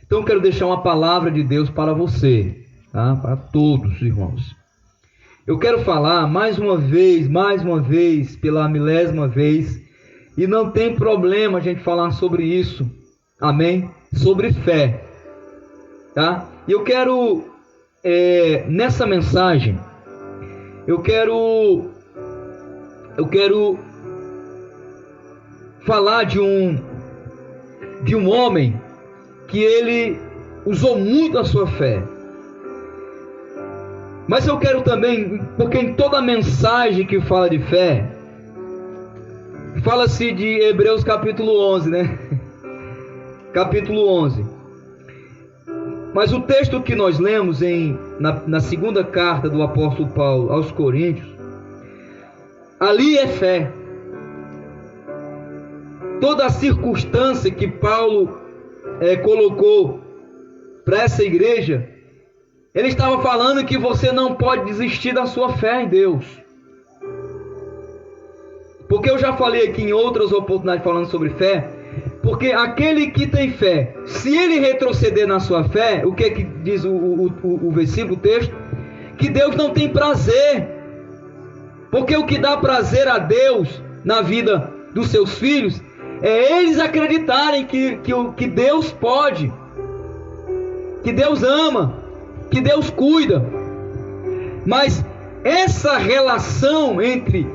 Então eu quero deixar uma palavra de Deus para você, tá? Para todos, irmãos. Eu quero falar mais uma vez, pela milésima vez, e não tem problema a gente falar sobre isso, amém? Sobre fé, tá? E eu quero, nessa mensagem, eu quero falar de um homem que ele usou muito a sua fé. Mas eu quero também, porque em toda mensagem que fala de fé, fala-se de Hebreus capítulo 11, né? Capítulo 11. Mas o texto que nós lemos na segunda carta do apóstolo Paulo aos Coríntios, ali é fé. Toda a circunstância que Paulo colocou para essa igreja, ele estava falando que você não pode desistir da sua fé em Deus. Porque eu já falei aqui em outras oportunidades falando sobre fé, porque aquele que tem fé, se ele retroceder na sua fé, o que diz o versículo, o texto? Que Deus não tem prazer. Porque o que dá prazer a Deus na vida dos seus filhos é eles acreditarem que Deus pode, que Deus ama, que Deus cuida. Mas essa relação entre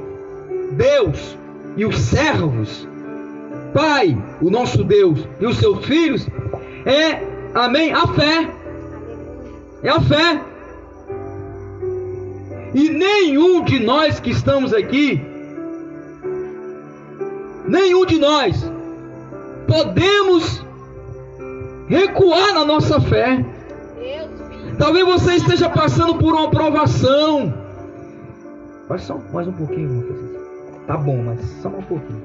Deus e os servos, Pai, o nosso Deus, e os seus filhos, amém, a fé. É a fé. E nenhum de nós que estamos aqui, nenhum de nós podemos recuar na nossa fé. Talvez você esteja passando por uma provação. Pode só mais um pouquinho, irmão. Tá bom, mas só um pouquinho.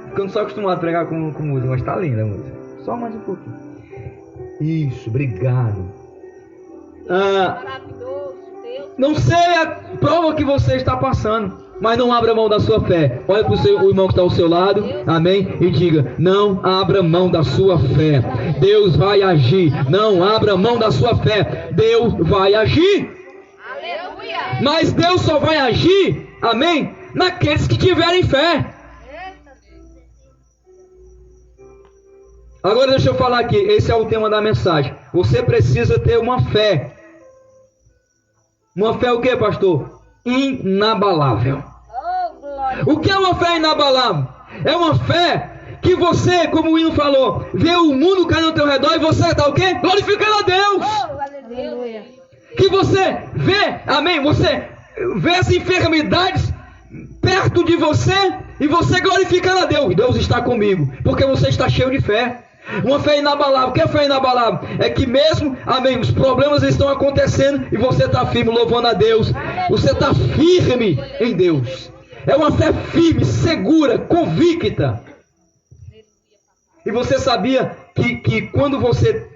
Porque eu não sou acostumado a pregar com música, mas tá linda a música. Só mais um pouquinho. Isso, obrigado. Não sei a prova que você está passando, mas não abra mão da sua fé. Olha para o irmão que está ao seu lado, amém? E diga: não abra mão da sua fé. Deus vai agir. Não abra mão da sua fé. Deus vai agir. Aleluia. Mas Deus só vai agir, amém, naqueles que tiverem fé. Agora deixa eu falar aqui, esse é o tema da mensagem. Você precisa ter uma fé. Uma fé o que, pastor? Inabalável. O que é uma fé inabalável? É uma fé que você, como o hino falou, vê o mundo cair ao teu redor e você está o quê? Glorificando a Deus. Que você vê, amém, você vê as enfermidades perto de você e você glorificando a Deus. Deus está comigo, porque você está cheio de fé. Uma fé inabalável. O que é fé inabalável? É que mesmo, amém, os problemas estão acontecendo e você está firme louvando a Deus. Você está firme em Deus. É uma fé firme, segura, convicta. E você sabia que quando você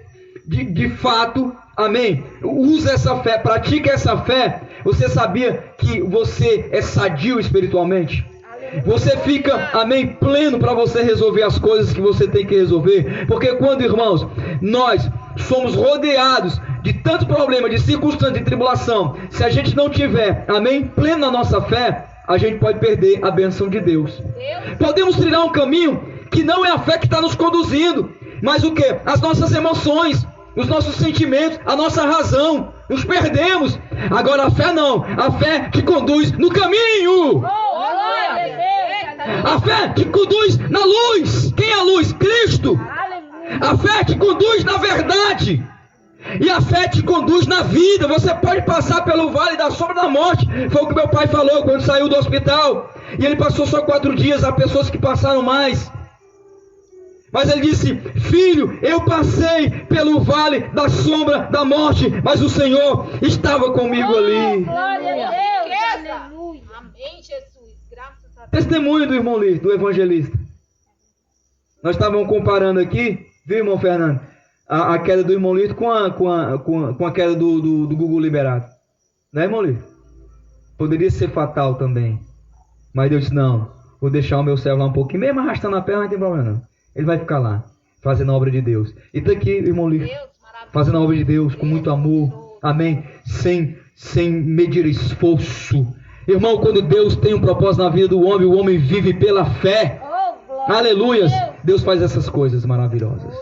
de fato, amém, usa essa fé, pratica essa fé, você sabia que você é sadio espiritualmente? Você fica, amém, pleno para você resolver as coisas que você tem que resolver. Porque quando, irmãos, nós somos rodeados de tanto problema, de circunstância, de tribulação, se a gente não tiver, amém, pleno na nossa fé, a gente pode perder a bênção de Deus. Podemos trilhar um caminho que não é a fé que está nos conduzindo, mas o que? As nossas emoções, os nossos sentimentos, a nossa razão. Nos perdemos. Agora a fé não. A fé que conduz no caminho. A fé que conduz na luz. Quem é a luz? Cristo. A fé que conduz na verdade. E a fé te conduz na vida. Você pode passar pelo vale da sombra da morte. Foi o que meu pai falou quando saiu do hospital. E ele passou só 4 dias. Há pessoas que passaram mais. Mas ele disse: filho, eu passei pelo vale da sombra da morte, mas o Senhor estava comigo ali. Glória a Deus. Aleluia. Amém, Jesus. Graças a Deus. Testemunho do irmão Lito, do evangelista. Nós estávamos comparando aqui, viu, irmão Fernando, a queda do irmão Lito com a queda do Gugu Liberato. Né, irmão Lito? Poderia ser fatal também. Mas Deus disse: não, vou deixar o meu servo lá um pouquinho, mesmo arrastando a perna, não tem problema não. Ele vai ficar lá. fazendo a obra de Deus. E está aqui, irmão Lívio, fazendo a obra de Deus com muito amor. Amém? Sem medir esforço. Irmão, quando Deus tem um propósito na vida do homem, o homem vive pela fé. Aleluias! Deus faz essas coisas maravilhosas.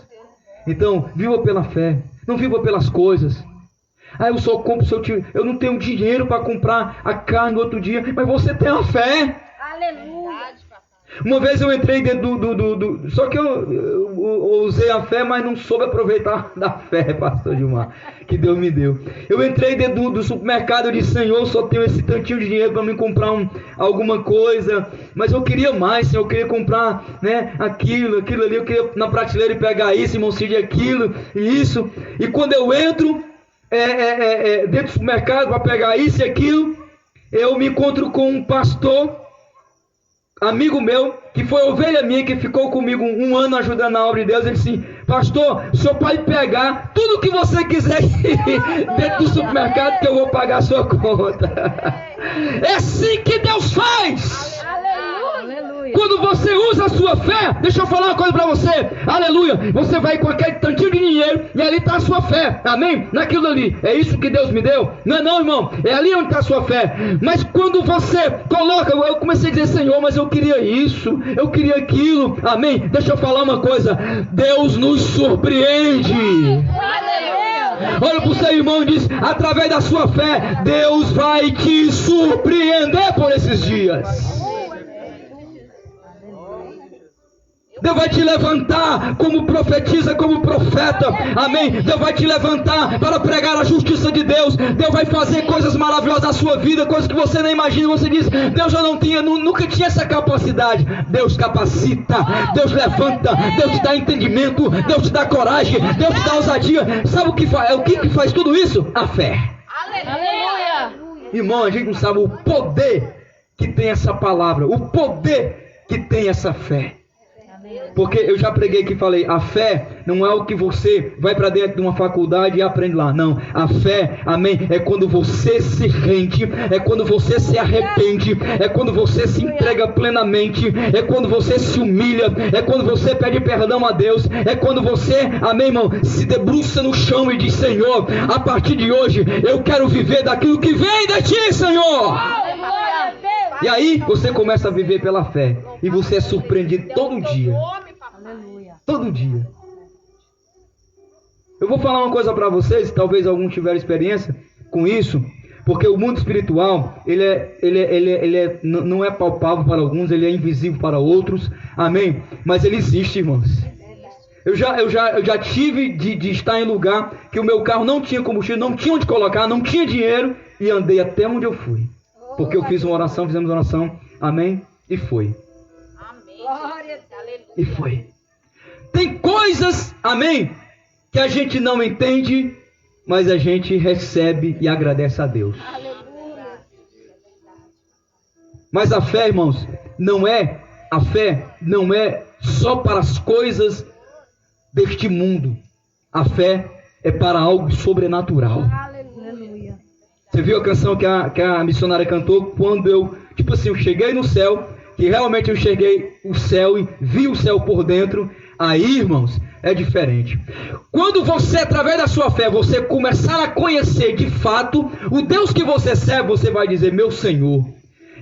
Então, viva pela fé. Não viva pelas coisas. Eu só compro se eu não tenho dinheiro para comprar a carne no outro dia. Mas você tem a fé. Aleluia. Uma vez eu entrei dentro só que eu usei a fé, mas não soube aproveitar da fé, pastor Gilmar, que Deus me deu. Eu entrei dentro do supermercado e disse: Senhor, só tenho esse tantinho de dinheiro para me comprar alguma coisa. Mas eu queria mais, Senhor, eu queria comprar, né, aquilo ali. Eu queria na prateleira e pegar isso, irmão Cid, aquilo e isso. E quando eu entro dentro do supermercado para pegar isso e aquilo, eu me encontro com um pastor, amigo meu, que foi ovelha minha, que ficou comigo um ano ajudando na obra de Deus. Ele disse assim: pastor, o senhor pode pegar tudo que você quiser dentro do supermercado, que eu vou pagar a sua conta. É assim que Deus faz. Quando você usa a sua fé, deixa eu falar uma coisa para você, aleluia, você vai com aquele tantinho de dinheiro e ali está a sua fé, amém? Naquilo ali, é isso que Deus me deu? Não, irmão, é ali onde está a sua fé. Mas quando você coloca, eu comecei a dizer: Senhor, mas eu queria isso, eu queria aquilo, amém? Deixa eu falar uma coisa, Deus nos surpreende. Olha para o seu irmão e diz: através da sua fé, Deus vai te surpreender por esses dias. Deus vai te levantar como profetisa, como profeta, amém? Deus vai te levantar para pregar a justiça de Deus. Deus vai fazer coisas maravilhosas na sua vida, coisas que você nem imagina. Você diz: Deus já nunca tinha essa capacidade. Deus capacita, Deus levanta, Deus te dá entendimento, Deus te dá coragem, Deus te dá ousadia. Sabe o que faz tudo isso? A fé. Aleluia. Irmão, a gente não sabe o poder que tem essa palavra, o poder que tem essa fé. Porque eu já preguei aqui e falei: a fé não é o que você vai para dentro de uma faculdade e aprende lá. Não, a fé, amém, é quando você se rende, é quando você se arrepende, é quando você se entrega plenamente, é quando você se humilha, é quando você pede perdão a Deus, é quando você, amém, irmão, se debruça no chão e diz: Senhor, a partir de hoje eu quero viver daquilo que vem de ti, Senhor. E aí você começa a viver pela fé e você é surpreendido todo dia. Todo dia. Eu vou falar uma coisa para vocês, talvez algum tiver experiência com isso, porque o mundo espiritual, não é palpável para alguns, ele é invisível para outros, amém? Mas ele existe, irmãos. Eu já tive de estar em lugar que o meu carro não tinha combustível, não tinha onde colocar, não tinha dinheiro, e andei até onde eu fui. Porque eu fiz uma oração, fizemos uma oração, amém? E foi. Amém. E foi. Tem coisas, amém, que a gente não entende, mas a gente recebe e agradece a Deus. Aleluia. Mas a fé, irmãos, não é só para as coisas deste mundo. A fé é para algo sobrenatural. Aleluia. Você viu a canção que a missionária cantou? Quando eu cheguei no céu, que realmente eu cheguei o céu e vi o céu por dentro. Aí, irmãos, é diferente. Quando você, através da sua fé, você começar a conhecer de fato o Deus que você serve, você vai dizer: meu Senhor,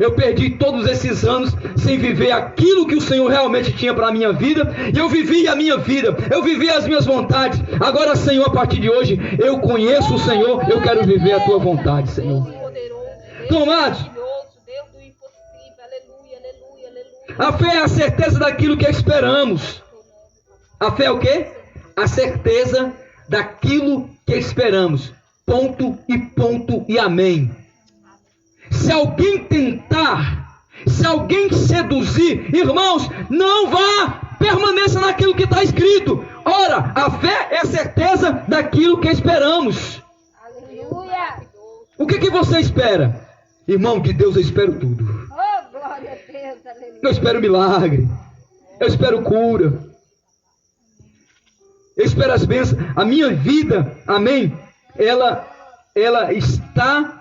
eu perdi todos esses anos sem viver aquilo que o Senhor realmente tinha para a minha vida. E eu vivi a minha vida, eu vivi as minhas vontades. Agora, Senhor, a partir de hoje, eu conheço o Senhor, eu quero viver a tua vontade, Senhor. Tomados, a fé é a certeza daquilo que esperamos. A fé é o quê? A certeza daquilo que esperamos. Ponto e amém. Se alguém tentar, se alguém seduzir, irmãos, não vá, permaneça naquilo que está escrito. Ora, a fé é a certeza daquilo que esperamos. Aleluia. O que você espera? Irmão, de Deus eu espero tudo. Oh, glória a Deus, aleluia. Eu espero milagre, eu espero cura, eu espero as bênçãos. A minha vida, amém, ela está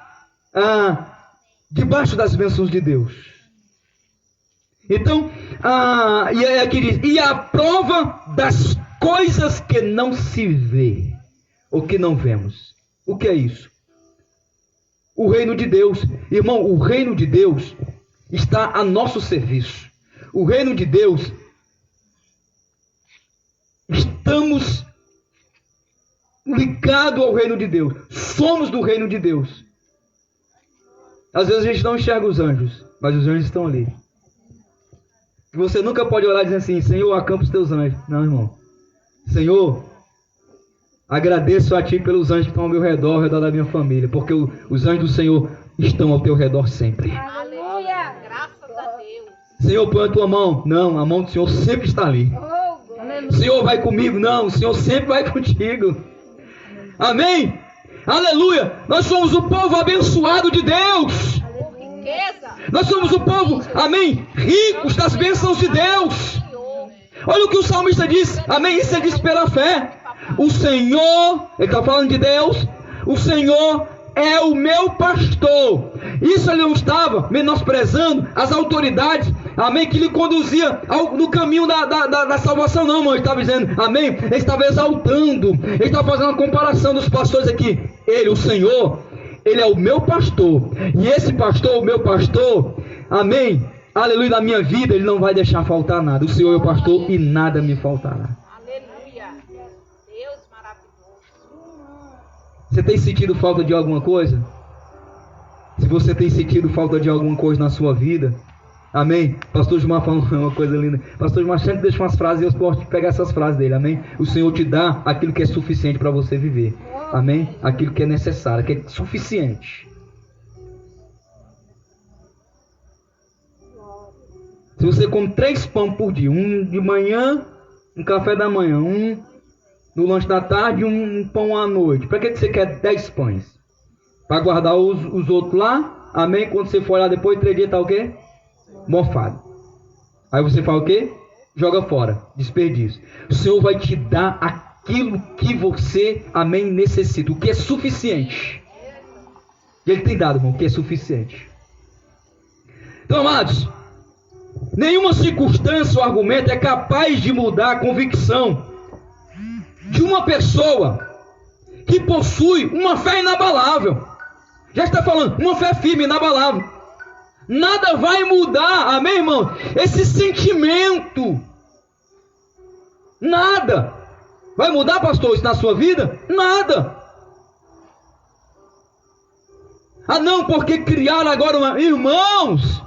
debaixo das bênçãos de Deus. Então, e aqui diz: e a prova das coisas que não se vê, ou que não vemos. O que é isso? O reino de Deus. Irmão, o reino de Deus está a nosso serviço. O reino de Deus, estamos ligados ao reino de Deus. Somos do reino de Deus. Às vezes a gente não enxerga os anjos, mas os anjos estão ali. Você nunca pode orar dizendo assim: Senhor, acampa os teus anjos. Não, irmão. Senhor, agradeço a Ti pelos anjos que estão ao meu redor, ao redor da minha família, porque os anjos do Senhor estão ao teu redor sempre. Aleluia. Graças a Deus. Senhor, põe a tua mão. Não, a mão do Senhor sempre está ali. O Senhor vai comigo. Não, o Senhor sempre vai contigo. Amém? Aleluia. Nós somos o povo abençoado de Deus. Nós somos o povo, amém, ricos das bênçãos de Deus. Olha o que o salmista diz. Amém? Isso ele diz pela fé. O Senhor, ele está falando de Deus. O Senhor é o meu pastor. Isso ele não estava menosprezando as autoridades, amém, que lhe conduzia no caminho da salvação, não, irmão. Ele estava dizendo, amém, ele estava exaltando, ele estava fazendo uma comparação dos pastores aqui. Ele, o Senhor, ele é o meu pastor, e esse pastor, o meu pastor, amém, aleluia, na minha vida, ele não vai deixar faltar nada. O Senhor é o pastor e nada me faltará. Aleluia. Deus maravilhoso. Você tem sentido falta de alguma coisa? Se você tem sentido falta de alguma coisa na sua vida, amém? Pastor Gilmar falou uma coisa linda. Pastor Gilmar sempre deixa umas frases e eu posso pegar essas frases dele, amém? O Senhor te dá aquilo que é suficiente para você viver, amém? Aquilo que é necessário, que é suficiente. Se você come 3 pães por dia, um de manhã, um café da manhã, um no lanche da tarde, um pão à noite, para que você quer 10 pães? Para guardar os outros lá, amém? Quando você for lá depois de 3 dias, tá o quê? Mofado. Aí você fala o quê? Joga fora, desperdício. O Senhor vai te dar aquilo que você, amém, necessita, o que é suficiente. E Ele tem dado, irmão, o que é suficiente. Então, amados, nenhuma circunstância ou argumento é capaz de mudar a convicção de uma pessoa que possui uma fé inabalável. Já está falando, uma fé firme, inabalável. Nada vai mudar, amém, irmão? Esse sentimento. Nada. Vai mudar, pastor, isso na sua vida? Nada. Ah, não, porque criaram agora uma... Irmãos,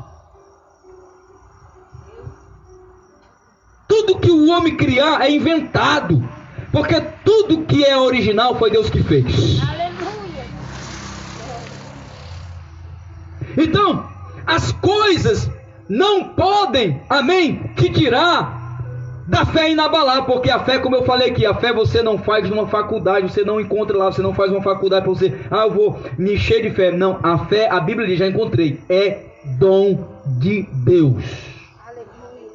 tudo que o homem criar é inventado. Porque tudo que é original foi Deus que fez. Aleluia. Então, as coisas não podem, amém, te tirar da fé inabalável. Porque a fé, como eu falei aqui, a fé você não faz numa faculdade, você não encontra lá, você não faz uma faculdade para você, eu vou me encher de fé. Não, a fé, a Bíblia diz, já encontrei, é dom de Deus. Aleluia.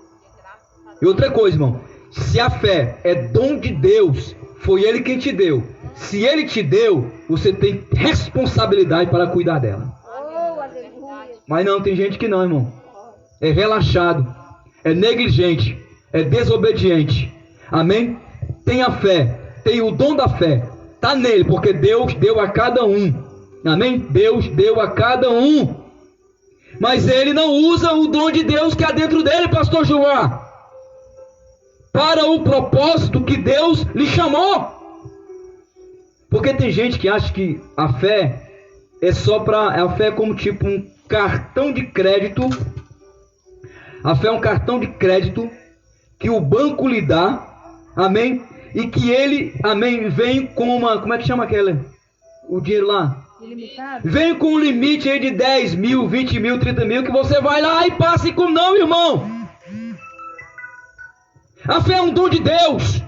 E outra coisa, irmão, se a fé é dom de Deus, foi Ele quem te deu. Se Ele te deu, você tem responsabilidade para cuidar dela. Mas não, tem gente que não, irmão. É relaxado, é negligente, é desobediente. Amém? Tem a fé, tem o dom da fé. Está nele, porque Deus deu a cada um. Amém? Deus deu a cada um. Mas ele não usa o dom de Deus que há dentro dele, pastor João, para o propósito que Deus lhe chamou. Porque tem gente que acha que a fé é só para... A fé é como tipo um cartão de crédito. A fé é um cartão de crédito que o banco lhe dá, amém? E que ele, amém, vem com uma... Como é que chama aquela? O dinheiro lá? Ilimitado. Vem com um limite aí de 10 mil, 20 mil, 30 mil, que você vai lá e passa e como não, irmão. A fé é um dom de Deus.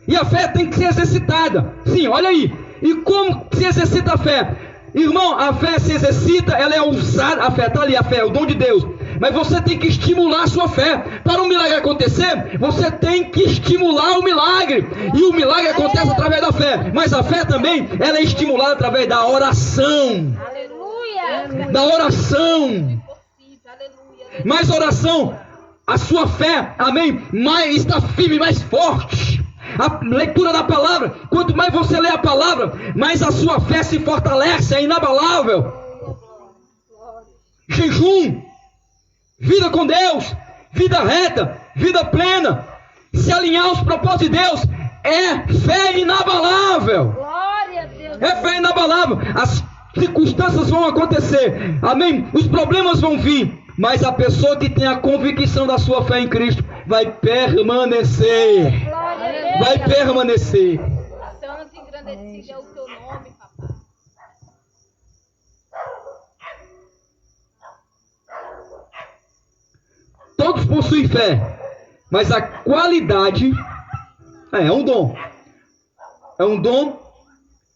E a fé tem que ser exercitada. Sim, olha aí. E como se exercita a fé? Irmão, a fé se exercita, ela é usada. A fé está ali, a fé é o dom de Deus. Mas você tem que estimular a sua fé. Para um milagre acontecer, você tem que estimular o milagre. E o milagre acontece através da fé. Mas a fé também, ela é estimulada através da oração. Aleluia. Da oração. Mas oração... a sua fé, amém, mais está firme, mais forte. A leitura da palavra, quanto mais você lê a palavra, mais a sua fé se fortalece, é inabalável. Jejum, vida com Deus, vida reta, vida plena, se alinhar aos propósitos de Deus, é fé inabalável. Glória a Deus. É fé inabalável. As circunstâncias vão acontecer, amém, os problemas vão vir, mas a pessoa que tem a convicção da sua fé em Cristo vai permanecer. Glória a Deus. Vai permanecer. Santo e engrandecido é o teu nome, papai. Todos possuem fé, mas a qualidade é um dom. É um dom.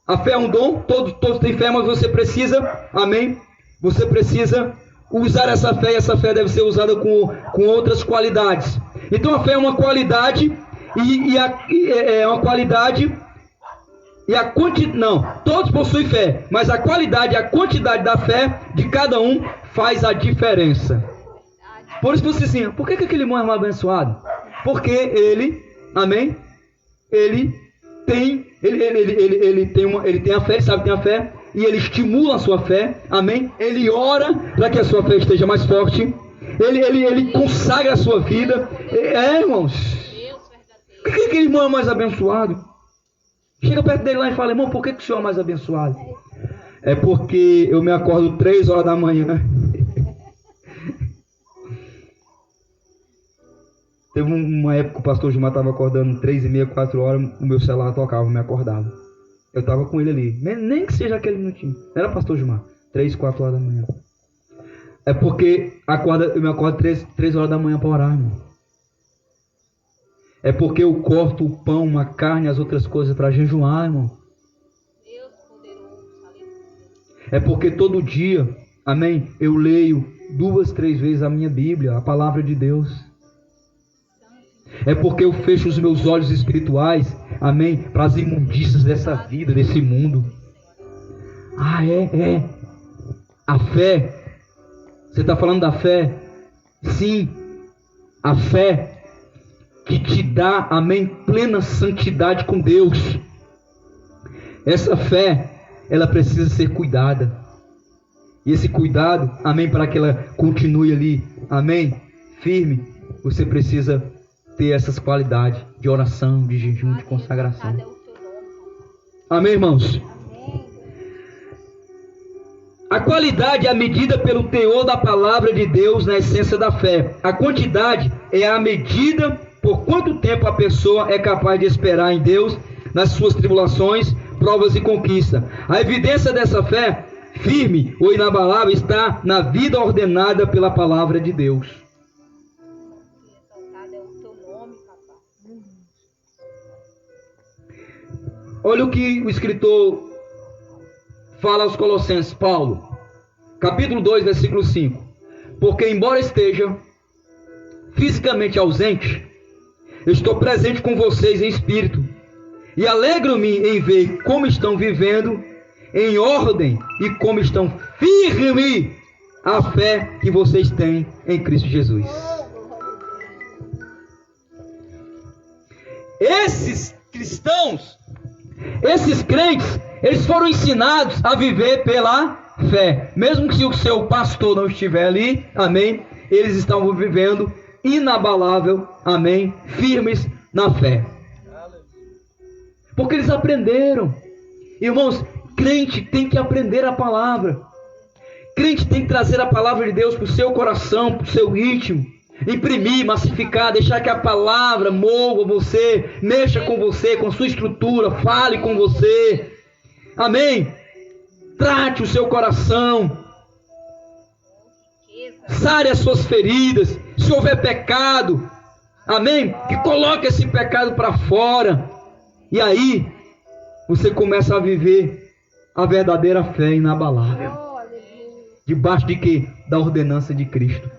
A fé é um dom. Todos têm fé, mas você precisa, amém? Você precisa usar essa fé, e essa fé deve ser usada com outras qualidades. Então a fé é uma qualidade é uma qualidade e a quantidade. Não, todos possuem fé, mas a qualidade e a quantidade da fé de cada um faz a diferença. Por isso você assim, por que aquele irmão é mal abençoado? Porque ele, amém? Ele tem a fé, ele sabe que tem a fé, e ele estimula a sua fé, amém? Ele ora para que a sua fé esteja mais forte, ele consagra a sua vida. Irmãos, por que aquele irmão é mais abençoado? Chega perto dele lá e fala, irmão, por que o senhor é mais abençoado? É porque eu me acordo 3 horas da manhã. Teve uma época que o pastor Gilmar estava acordando 3h30, 4 horas, o meu celular tocava, me acordava. Eu estava com ele ali, nem que seja aquele minutinho. Não era pastor Gilmar, 3, 4 horas da manhã. É porque eu me acordo 3 horas da manhã para orar, irmão. É porque eu corto o pão, a carne, as outras coisas para jejuar, irmão. Deus poderoso, aleluia. É porque todo dia, amém, eu leio 2, 3 vezes a minha Bíblia, a palavra de Deus. É porque eu fecho os meus olhos espirituais, amém, para as imundícias dessa vida, desse mundo. A fé. Você está falando da fé? Sim, a fé que te dá, amém, plena santidade com Deus. Essa fé, ela precisa ser cuidada. E esse cuidado, amém, para que ela continue ali, amém, firme, você precisa ter essas qualidades de oração, de jejum, de consagração. Amém, irmãos? A qualidade é a medida pelo teor da palavra de Deus na essência da fé. A quantidade é a medida por quanto tempo a pessoa é capaz de esperar em Deus nas suas tribulações, provas e conquistas. A evidência dessa fé firme ou inabalável está na vida ordenada pela palavra de Deus. Olha o que o escritor fala aos Colossenses, Paulo, capítulo 2, versículo 5. Porque embora esteja fisicamente ausente, eu estou presente com vocês em espírito, e alegro-me em ver como estão vivendo em ordem e como estão firmes a fé que vocês têm em Cristo Jesus. Esses cristãos, esses crentes, eles foram ensinados a viver pela fé. Mesmo que o seu pastor não estiver ali, amém, eles estão vivendo inabalável, amém, firmes na fé. Porque eles aprenderam. Irmãos, crente tem que aprender a palavra. Crente tem que trazer a palavra de Deus para o seu coração, para o seu íntimo. Imprimir, massificar, deixar que a palavra mova você, mexa com você, com sua estrutura, fale com você. Amém? Trate o seu coração. Sare as suas feridas. Se houver pecado, amém? Que coloque esse pecado para fora. E aí, você começa a viver a verdadeira fé inabalável. Debaixo de quê? Da ordenança de Cristo.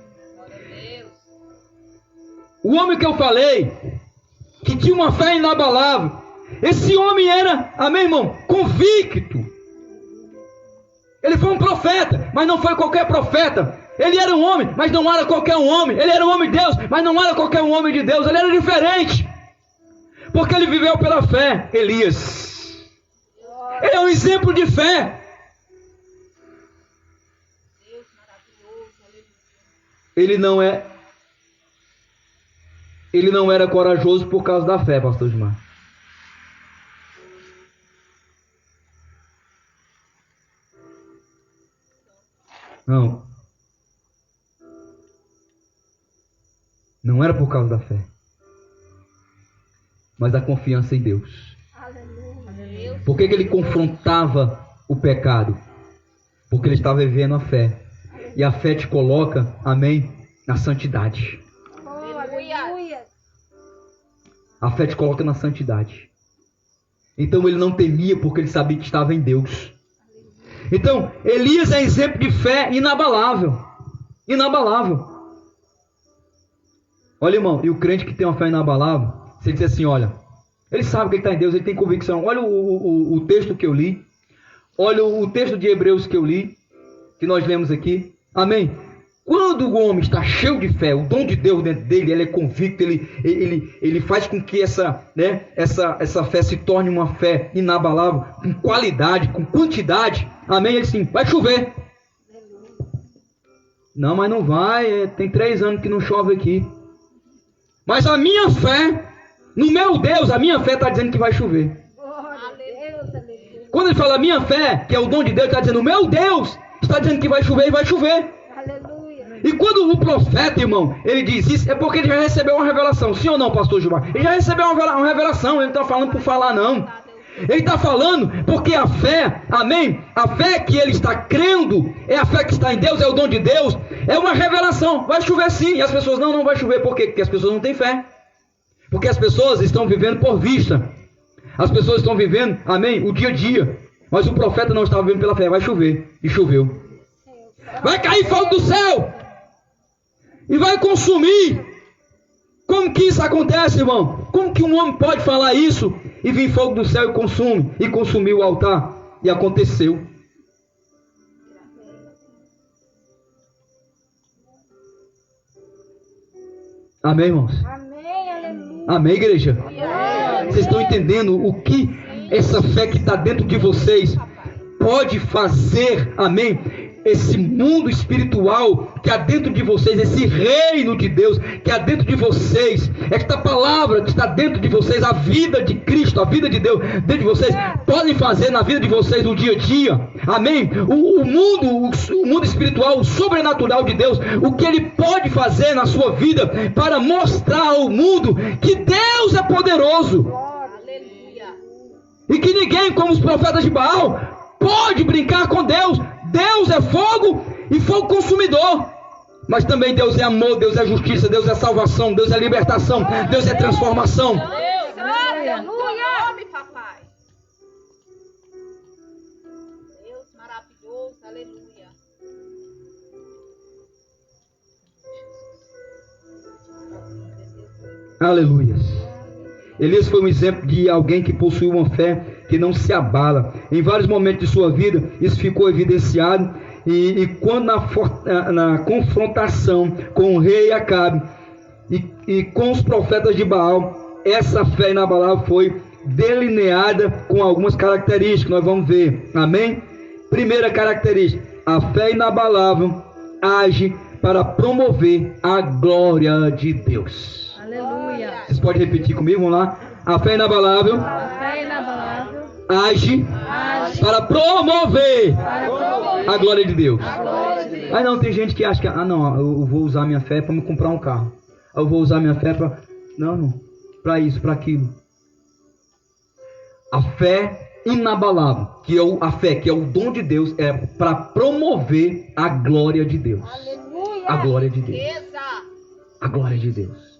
O homem que eu falei, que tinha uma fé inabalável, esse homem era, amém, irmão, convicto. Ele foi um profeta, mas não foi qualquer profeta. Ele era um homem, mas não era qualquer um homem. Ele era um homem de Deus, mas não era qualquer um homem de Deus. Ele era diferente, porque ele viveu pela fé. Elias, ele é um exemplo de fé. Ele não era corajoso por causa da fé, pastor Gilmar. Não era por causa da fé, mas da confiança em Deus. Por que ele confrontava o pecado? Porque ele estava vivendo a fé. E a fé te coloca, amém, na santidade. A fé te coloca na santidade. Então ele não temia, porque ele sabia que estava em Deus. Então, Elias é exemplo de fé inabalável. Inabalável. Olha, irmão, e o crente que tem uma fé inabalável, se ele diz assim, olha, ele sabe que ele está em Deus, ele tem convicção. Olha o texto que eu li. Olha o texto de Hebreus que eu li, que nós lemos aqui. Amém? Quando o homem está cheio de fé, o dom de Deus dentro dele, ele é convicto, ele faz com que essa fé se torne uma fé inabalável, com qualidade, com quantidade. Amém? Ele sim, vai chover. Não, mas não vai, tem 3 anos que não chove aqui. Mas a minha fé, no meu Deus, a minha fé está dizendo que vai chover. Quando ele fala minha fé, que é o dom de Deus, está dizendo o meu Deus está dizendo que vai chover e vai chover. E quando o profeta, irmão, ele diz isso, é porque ele já recebeu uma revelação. Sim ou não, pastor Gilmar? Ele já recebeu uma revelação, ele não está falando por falar, não. Ele está falando porque a fé, amém? A fé que ele está crendo, é a fé que está em Deus, é o dom de Deus, é uma revelação. Vai chover sim. E as pessoas, não vai chover. Por quê? Porque as pessoas não têm fé. Porque as pessoas estão vivendo por vista. As pessoas estão vivendo, amém, o dia a dia. Mas o profeta não estava vivendo pela fé. Vai chover. E choveu. Vai cair fogo do céu. E vai consumir. Como que isso acontece, irmão? Como que um homem pode falar isso e vir fogo do céu e consome? E consumir o altar. E aconteceu. Amém, irmãos? Amém, aleluia. Amém, igreja? Vocês estão entendendo o que essa fé que está dentro de vocês pode fazer, amém? Esse mundo espiritual que há dentro de vocês, esse reino de Deus que há dentro de vocês, esta palavra que está dentro de vocês, a vida de Cristo, a vida de Deus dentro de vocês, podem fazer na vida de vocês no dia a dia, amém? O mundo espiritual, o sobrenatural de Deus, o que Ele pode fazer na sua vida para mostrar ao mundo que Deus é poderoso. E que ninguém, como os profetas de Baal, pode brincar com Deus. Deus é fogo e fogo consumidor. Mas também Deus é amor, Deus é justiça, Deus é salvação, Deus é libertação, Deus é transformação. Deus, aleluia. Nome, papai. Deus maravilhoso, aleluia. Aleluia. Elias foi um exemplo de alguém que possuiu uma fé que não se abala. Em vários momentos de sua vida, isso ficou evidenciado. E quando na confrontação com o rei Acabe e com os profetas de Baal, essa fé inabalável foi delineada com algumas características. Nós vamos ver. Amém? Primeira característica: a fé inabalável age para promover a glória de Deus. Aleluia. Vocês podem repetir comigo? Vamos lá. A fé inabalável, age para promover a glória de Deus. Aí não, tem gente que acha que, eu vou usar minha fé para me comprar um carro. Eu vou usar minha fé para... Não, para isso, para aquilo. A fé inabalável, que é a fé, que é o dom de Deus, é para promover a glória de Deus. A glória de Deus. A glória de Deus.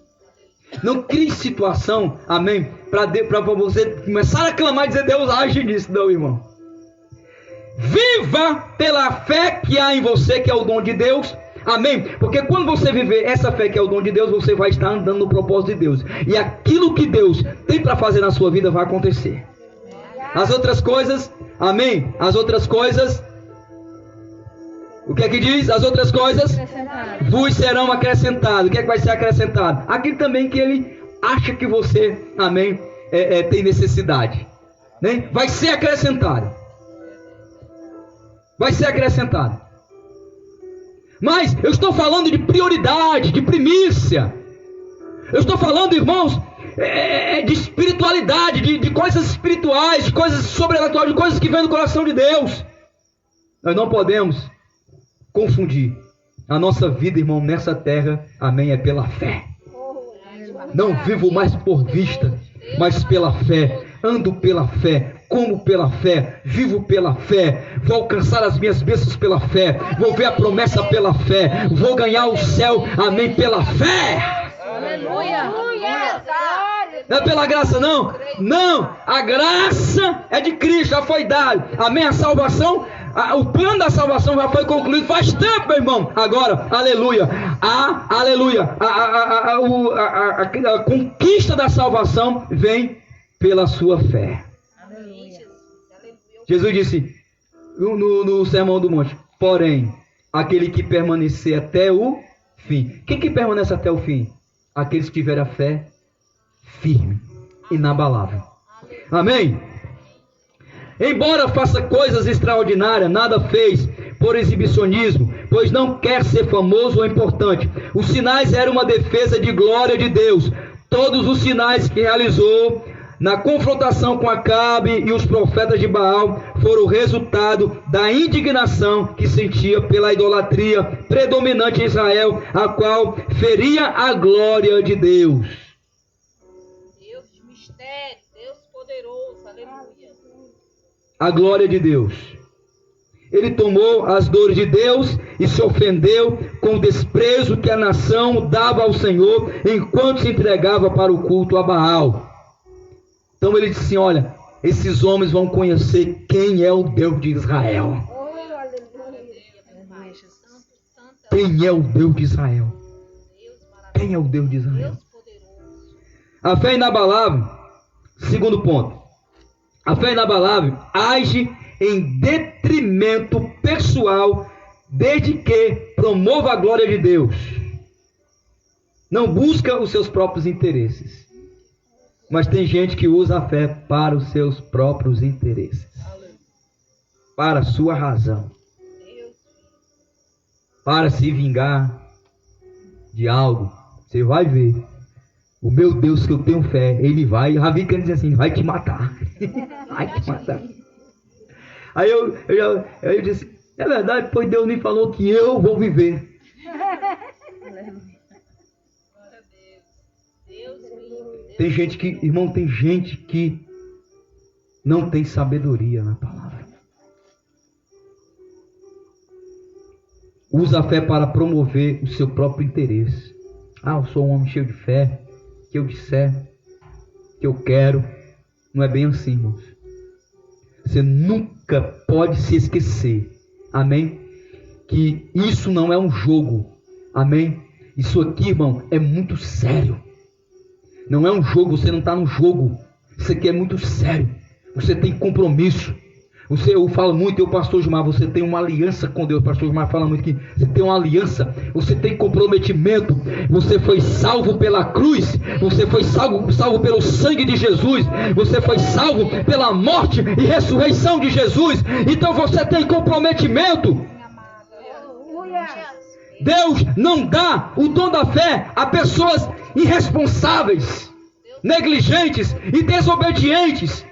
Não crie situação, amém, para você começar a clamar e dizer Deus age nisso, não, irmão. Viva pela fé que há em você, que é o dom de Deus, amém. Porque quando você viver essa fé que é o dom de Deus, você vai estar andando no propósito de Deus. E aquilo que Deus tem para fazer na sua vida vai acontecer. As outras coisas, amém, as outras coisas O que é que diz? As outras coisas vos serão acrescentadas. O que é que vai ser acrescentado? Aquilo também que ele acha que você, amém, tem necessidade, né? Vai ser acrescentado. Vai ser acrescentado. Mas eu estou falando de prioridade, de primícia. Eu estou falando, irmãos, de espiritualidade, de coisas espirituais, de coisas sobrenaturais, de coisas que vêm do coração de Deus. Nós não podemos confundir a nossa vida, irmão, nessa terra, amém, é pela fé. Não vivo mais por vista, mas pela fé. Ando pela fé, como pela fé, vivo pela fé. Vou alcançar as minhas bênçãos pela fé. Vou ver a promessa pela fé. Vou ganhar o céu, amém, pela fé. Aleluia. Não é pela graça, não? Não, a graça é de Cristo, já foi dado. Amém, a salvação, o plano da salvação já foi concluído faz tempo, meu irmão. Agora, aleluia, a conquista da salvação vem pela sua fé. Jesus disse no Sermão do Monte: porém, aquele que permanecer até o fim. Quem que permanece até o fim? Aqueles que tiverem a fé firme, inabalável. Amém? Embora faça coisas extraordinárias, nada fez por exibicionismo, pois não quer ser famoso ou importante. Os sinais eram uma defesa de glória de Deus. Todos os sinais que realizou na confrontação com Acabe e os profetas de Baal foram o resultado da indignação que sentia pela idolatria predominante em Israel, a qual feria a glória de Deus. Deus de mistério, Deus poderoso, aleluia. A glória de Deus. Ele tomou as dores de Deus e se ofendeu com o desprezo que a nação dava ao Senhor enquanto se entregava para o culto a Baal. Então ele disse assim: olha, esses homens vão conhecer quem é o Deus de Israel. Quem é o Deus de Israel? Quem é o Deus de Israel? A fé inabalável, segundo ponto. A fé inabalável age em detrimento pessoal, desde que promova a glória de Deus. Não busca os seus próprios interesses. Mas tem gente que usa a fé para os seus próprios interesses, para a sua razão, para se vingar de algo. Você vai ver, o meu Deus que eu tenho fé, ele vai, Ravi quer dizer assim, vai te matar, vai te matar. Aí eu disse, é verdade, pois Deus me falou que eu vou viver. Tem gente que, irmão, tem gente que não tem sabedoria na palavra. Usa a fé para promover o seu próprio interesse. Ah, eu sou um homem cheio de fé, que eu disser, que eu quero. Não é bem assim, irmãos. Você nunca pode se esquecer, amém? Que isso não é um jogo, amém? Isso aqui, irmão, é muito sério. Não é um jogo, você não está no jogo. Isso aqui é muito sério. Você tem compromisso. Eu falo muito, eu, pastor Gilmar, você tem uma aliança com Deus. Pastor Gilmar fala muito que você tem uma aliança. Você tem comprometimento. Você foi salvo pela cruz. Você foi salvo pelo sangue de Jesus. Você foi salvo pela morte e ressurreição de Jesus. Então você tem comprometimento. Deus não dá o dom da fé a pessoas irresponsáveis, negligentes e desobedientes.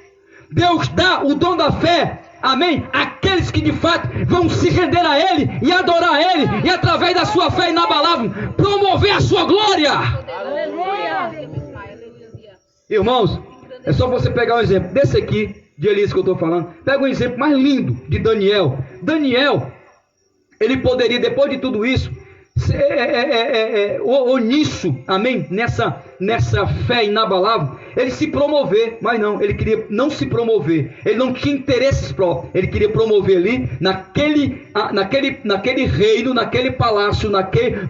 Deus dá o dom da fé, amém, àqueles que de fato vão se render a Ele e adorar a Ele, e através da sua fé inabalável promover a sua glória. Aleluia. Irmãos, é só você pegar um exemplo desse aqui de Elias que eu estou falando. Pega um exemplo mais lindo de Daniel. Daniel, ele poderia, depois de tudo isso, nisso, amém, nessa fé inabalável, ele se promover, mas não, ele queria não se promover, ele não tinha interesses próprios, ele queria promover ali, naquele reino, naquele palácio,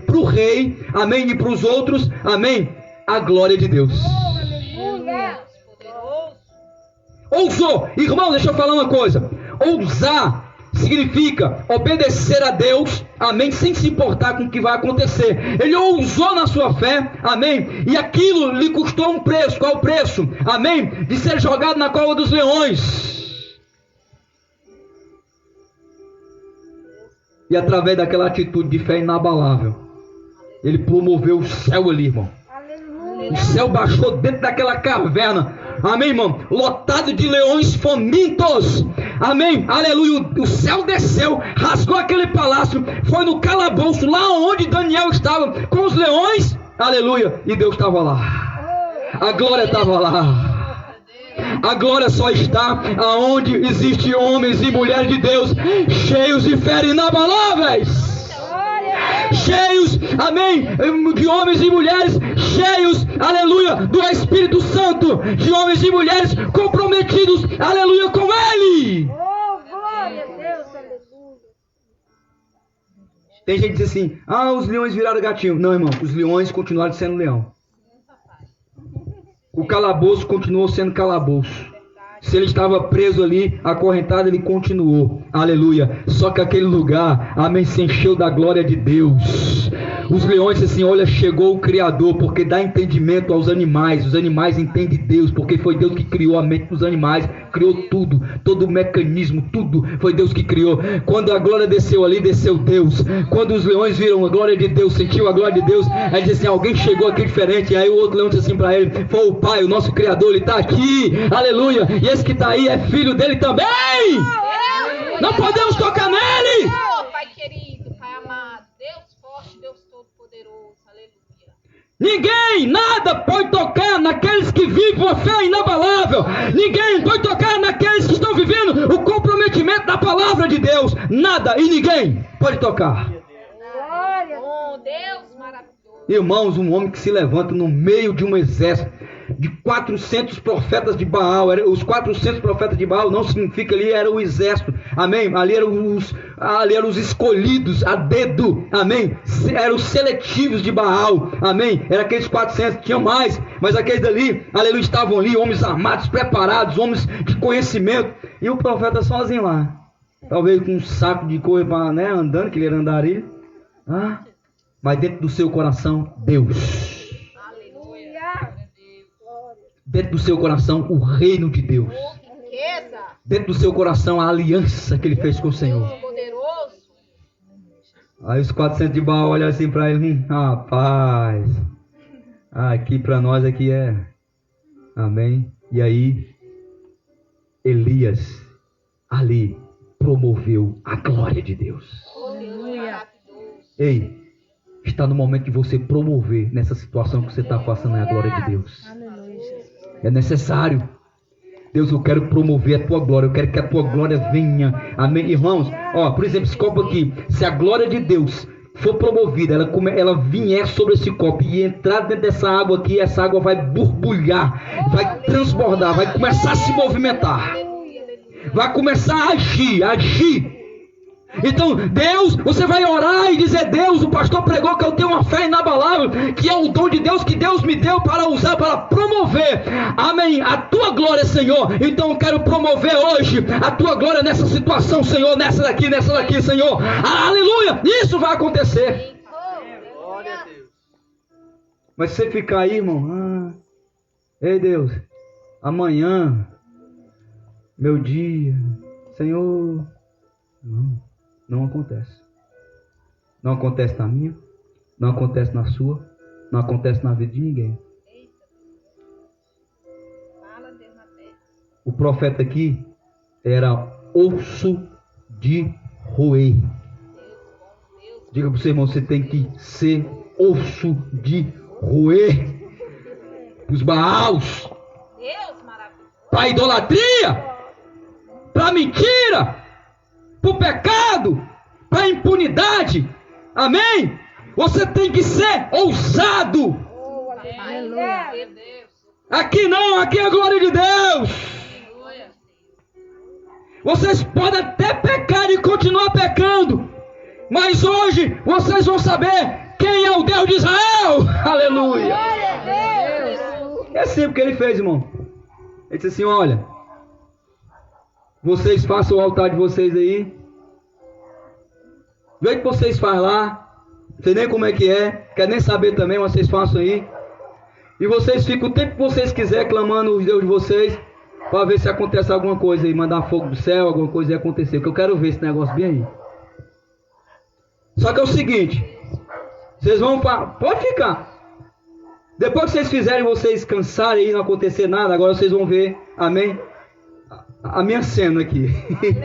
para o rei, amém, e para os outros, amém, a glória de Deus. Ousou, irmão, deixa eu falar uma coisa, ousar significa obedecer a Deus, amém, sem se importar com o que vai acontecer. Ele ousou na sua fé, amém, e aquilo lhe custou um preço. Qual o preço? Amém, de ser jogado na cova dos leões. E através daquela atitude de fé inabalável, ele promoveu o céu ali, irmão. O céu baixou dentro daquela caverna, amém, irmão, lotado de leões famintos, amém, aleluia. O céu desceu, rasgou aquele palácio, foi no calabouço, lá onde Daniel estava, com os leões, aleluia, e Deus estava lá, a glória estava lá. A glória só está aonde existem homens e mulheres de Deus, cheios de fé inabaláveis. Cheios, amém, de homens e mulheres, cheios, aleluia, do Espírito Santo, de homens e mulheres comprometidos, aleluia, com Ele. Oh, glória a Deus, aleluia. Tem gente que diz assim, os leões viraram gatinho. Não, irmão, os leões continuaram sendo leão. O calabouço continuou sendo calabouço. Se ele estava preso ali, acorrentado, ele continuou. Aleluia. Só que aquele lugar, amém, se encheu da glória de Deus. Os leões disseram assim, olha, chegou o Criador, porque dá entendimento aos animais. Os animais entendem Deus, porque foi Deus que criou a mente dos animais. Criou tudo, todo o mecanismo, tudo foi Deus que criou. Quando a glória desceu ali, desceu Deus. Quando os leões viram a glória de Deus, sentiu a glória de Deus, aí disse assim, alguém chegou aqui diferente. Aí o outro leão disse assim para ele, foi o Pai, o nosso Criador, ele está aqui. Aleluia. E esse que está aí é filho dele também. Não podemos tocar nele. Pai querido, Pai amado, Deus forte, Deus todo-poderoso, aleluia. Ninguém, nada pode tocar naqueles que vivem uma fé inabalável. Ninguém pode tocar naqueles que estão vivendo o comprometimento da palavra de Deus. Nada e ninguém pode tocar. Glória. Oh, Deus maravilhoso. Irmãos, um homem que se levanta no meio de um exército de 400 profetas de Baal. Os 400 profetas de Baal não significa ali era o exército, amém, ali eram os escolhidos a dedo, amém, eram os seletivos de Baal, amém, era aqueles 400, tinha mais, mas aqueles dali, aleluia, estavam ali, homens armados, preparados, homens de conhecimento, e o profeta sozinho lá, talvez com um saco de coisa, né, andando, que ele era andarilho, mas dentro do seu coração, Deus. Dentro do seu coração, o reino de Deus. Dentro do seu coração, a aliança que ele fez com o Senhor. Aí os 400 de Baal olham assim para ele, rapaz, aqui para nós aqui é, amém. E aí, Elias, ali, promoveu a glória de Deus. Ei, está no momento de você promover nessa situação que você está passando a glória de Deus. É necessário. Deus, eu quero promover a tua glória. Eu quero que a tua glória venha. Amém, irmãos? Por exemplo, esse copo aqui. Se a glória de Deus for promovida, ela vier sobre esse copo e entrar dentro dessa água aqui, essa água vai borbulhar, vai transbordar, vai começar a se movimentar, vai começar a agir. Então, Deus, você vai orar e dizer, Deus, o pastor pregou que eu tenho uma fé inabalável, que é o dom de Deus que Deus me deu para usar, para promover, amém, a tua glória, Senhor. Então eu quero promover hoje a tua glória nessa situação, Senhor, nessa daqui, Senhor, aleluia, isso vai acontecer. Glória a Deus. Mas se você ficar aí, irmão, ei Deus, amanhã, meu dia, Senhor, não acontece. Não acontece na minha, não acontece na sua, não acontece na vida de ninguém. O profeta aqui era osso de roer. Diga para o seu irmão, você tem que ser osso de roer. Para os Baals, para a idolatria, para a mentira, para o pecado, para a impunidade, amém? Você tem que ser ousado. Aqui não, aqui é a glória de Deus. Vocês podem até pecar e continuar pecando, mas hoje vocês vão saber quem é o Deus de Israel. Aleluia. É assim o que ele fez, irmão. Ele disse assim, olha, vocês façam o altar de vocês aí, Do jeito que vocês fazem lá, não sei nem como é que é, quer nem saber também, mas vocês façam aí. E vocês ficam o tempo que vocês quiserem clamando os Deus de vocês, para ver se acontece alguma coisa aí, mandar fogo do céu, alguma coisa ia acontecer, que eu quero ver esse negócio bem aí. Só que é o seguinte, vocês vão pode ficar. Depois que vocês fizerem, vocês cansarem e não acontecer nada, agora vocês vão ver, amém? A minha cena aqui.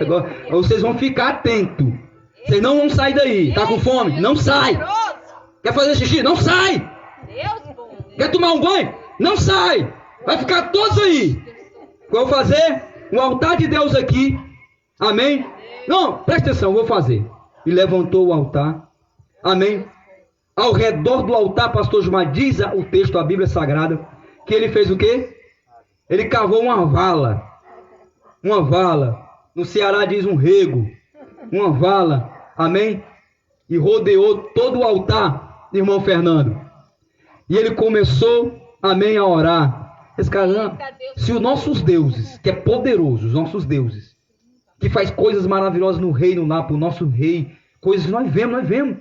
Agora, vocês vão ficar atentos. Vocês não vão sair daí. Tá com fome? Não sai. Quer fazer xixi? Não sai. Quer tomar um banho? Não sai. Vai ficar todos aí. Vou fazer um altar de Deus aqui. Amém? Não, presta atenção, vou fazer. E levantou o altar. Amém? Ao redor do altar, pastor Gilmar, diz o texto da Bíblia Sagrada, que ele fez o quê? Ele cavou uma vala. Uma vala. No Ceará diz um rego. Uma vala. Amém? E rodeou todo o altar, irmão Fernando. E ele começou, amém, a orar. Esse cara, se os nossos deuses, que é poderoso, os nossos deuses, que faz coisas maravilhosas no reino lá, para o nosso rei, coisas que nós vemos.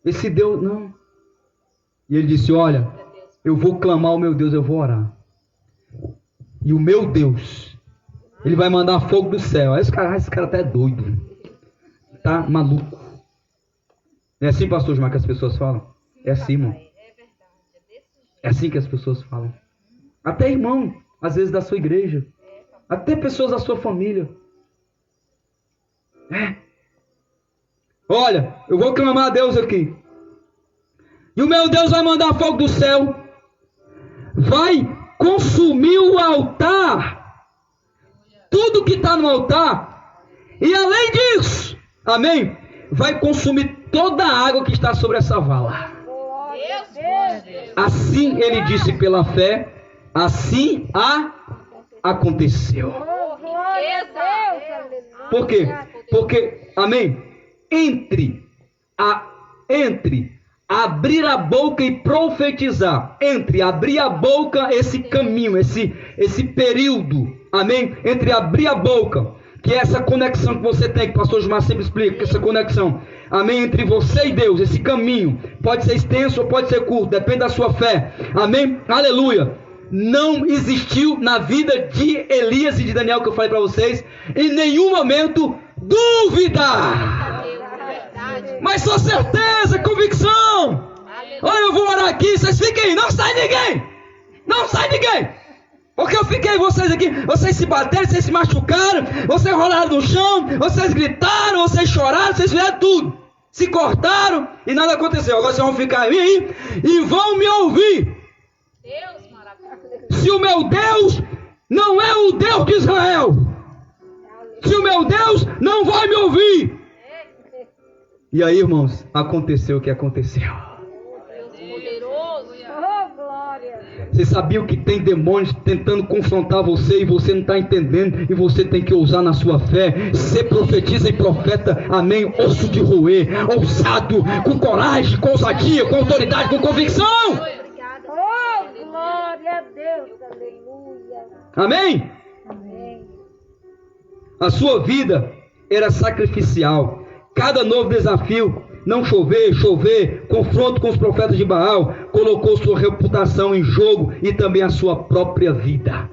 Esse Deus, não. E ele disse, olha, eu vou clamar ao meu Deus, eu vou orar. E o meu Deus, ele vai mandar fogo do céu. Esse cara até é doido. Tá maluco. É assim, pastor Gilmar, que as pessoas falam? É assim, irmão. É assim que as pessoas falam. Até irmão, às vezes da sua igreja. Até pessoas da sua família. Olha, eu vou clamar a Deus aqui. E o meu Deus vai mandar fogo do céu. Vai consumir o altar. Tudo que está no altar. E além disso, amém? Vai consumir toda a água que está sobre essa vala. Assim ele disse pela fé. Assim aconteceu. Por quê? Porque, amém? Entre abrir a boca e profetizar, entre abrir a boca, esse caminho, esse período, amém? Entre abrir a boca, que é essa conexão que você tem, que o pastor Gilmar sempre explica, que essa conexão, amém? Entre você e Deus, esse caminho, pode ser extenso ou pode ser curto, depende da sua fé, amém? Aleluia! Não existiu na vida de Elias e de Daniel, que eu falei para vocês, em nenhum momento, dúvida! Mas só certeza, convicção. Olha, eu vou orar aqui, vocês fiquem aí, não sai ninguém. Não sai ninguém. Porque eu fiquei vocês aqui, vocês se bateram, vocês se machucaram, vocês rolaram no chão, vocês gritaram, vocês choraram, vocês fizeram tudo. Se cortaram e nada aconteceu. Agora vocês vão ficar aí e vão me ouvir. Deus maravilhoso. Se o meu Deus não é o Deus de Israel, se o meu Deus não vai me ouvir. E aí, irmãos, aconteceu o que aconteceu. Você sabia que tem demônios tentando confrontar você e você não está entendendo, e você tem que ousar na sua fé, ser profetisa e profeta, amém, osso de roer, ousado, com coragem, com ousadia, com autoridade, com convicção. Oh, glória a Deus, aleluia. Amém? Amém. A sua vida era sacrificial. Cada novo desafio, não chover, confronto com os profetas de Baal, colocou sua reputação em jogo e também a sua própria vida.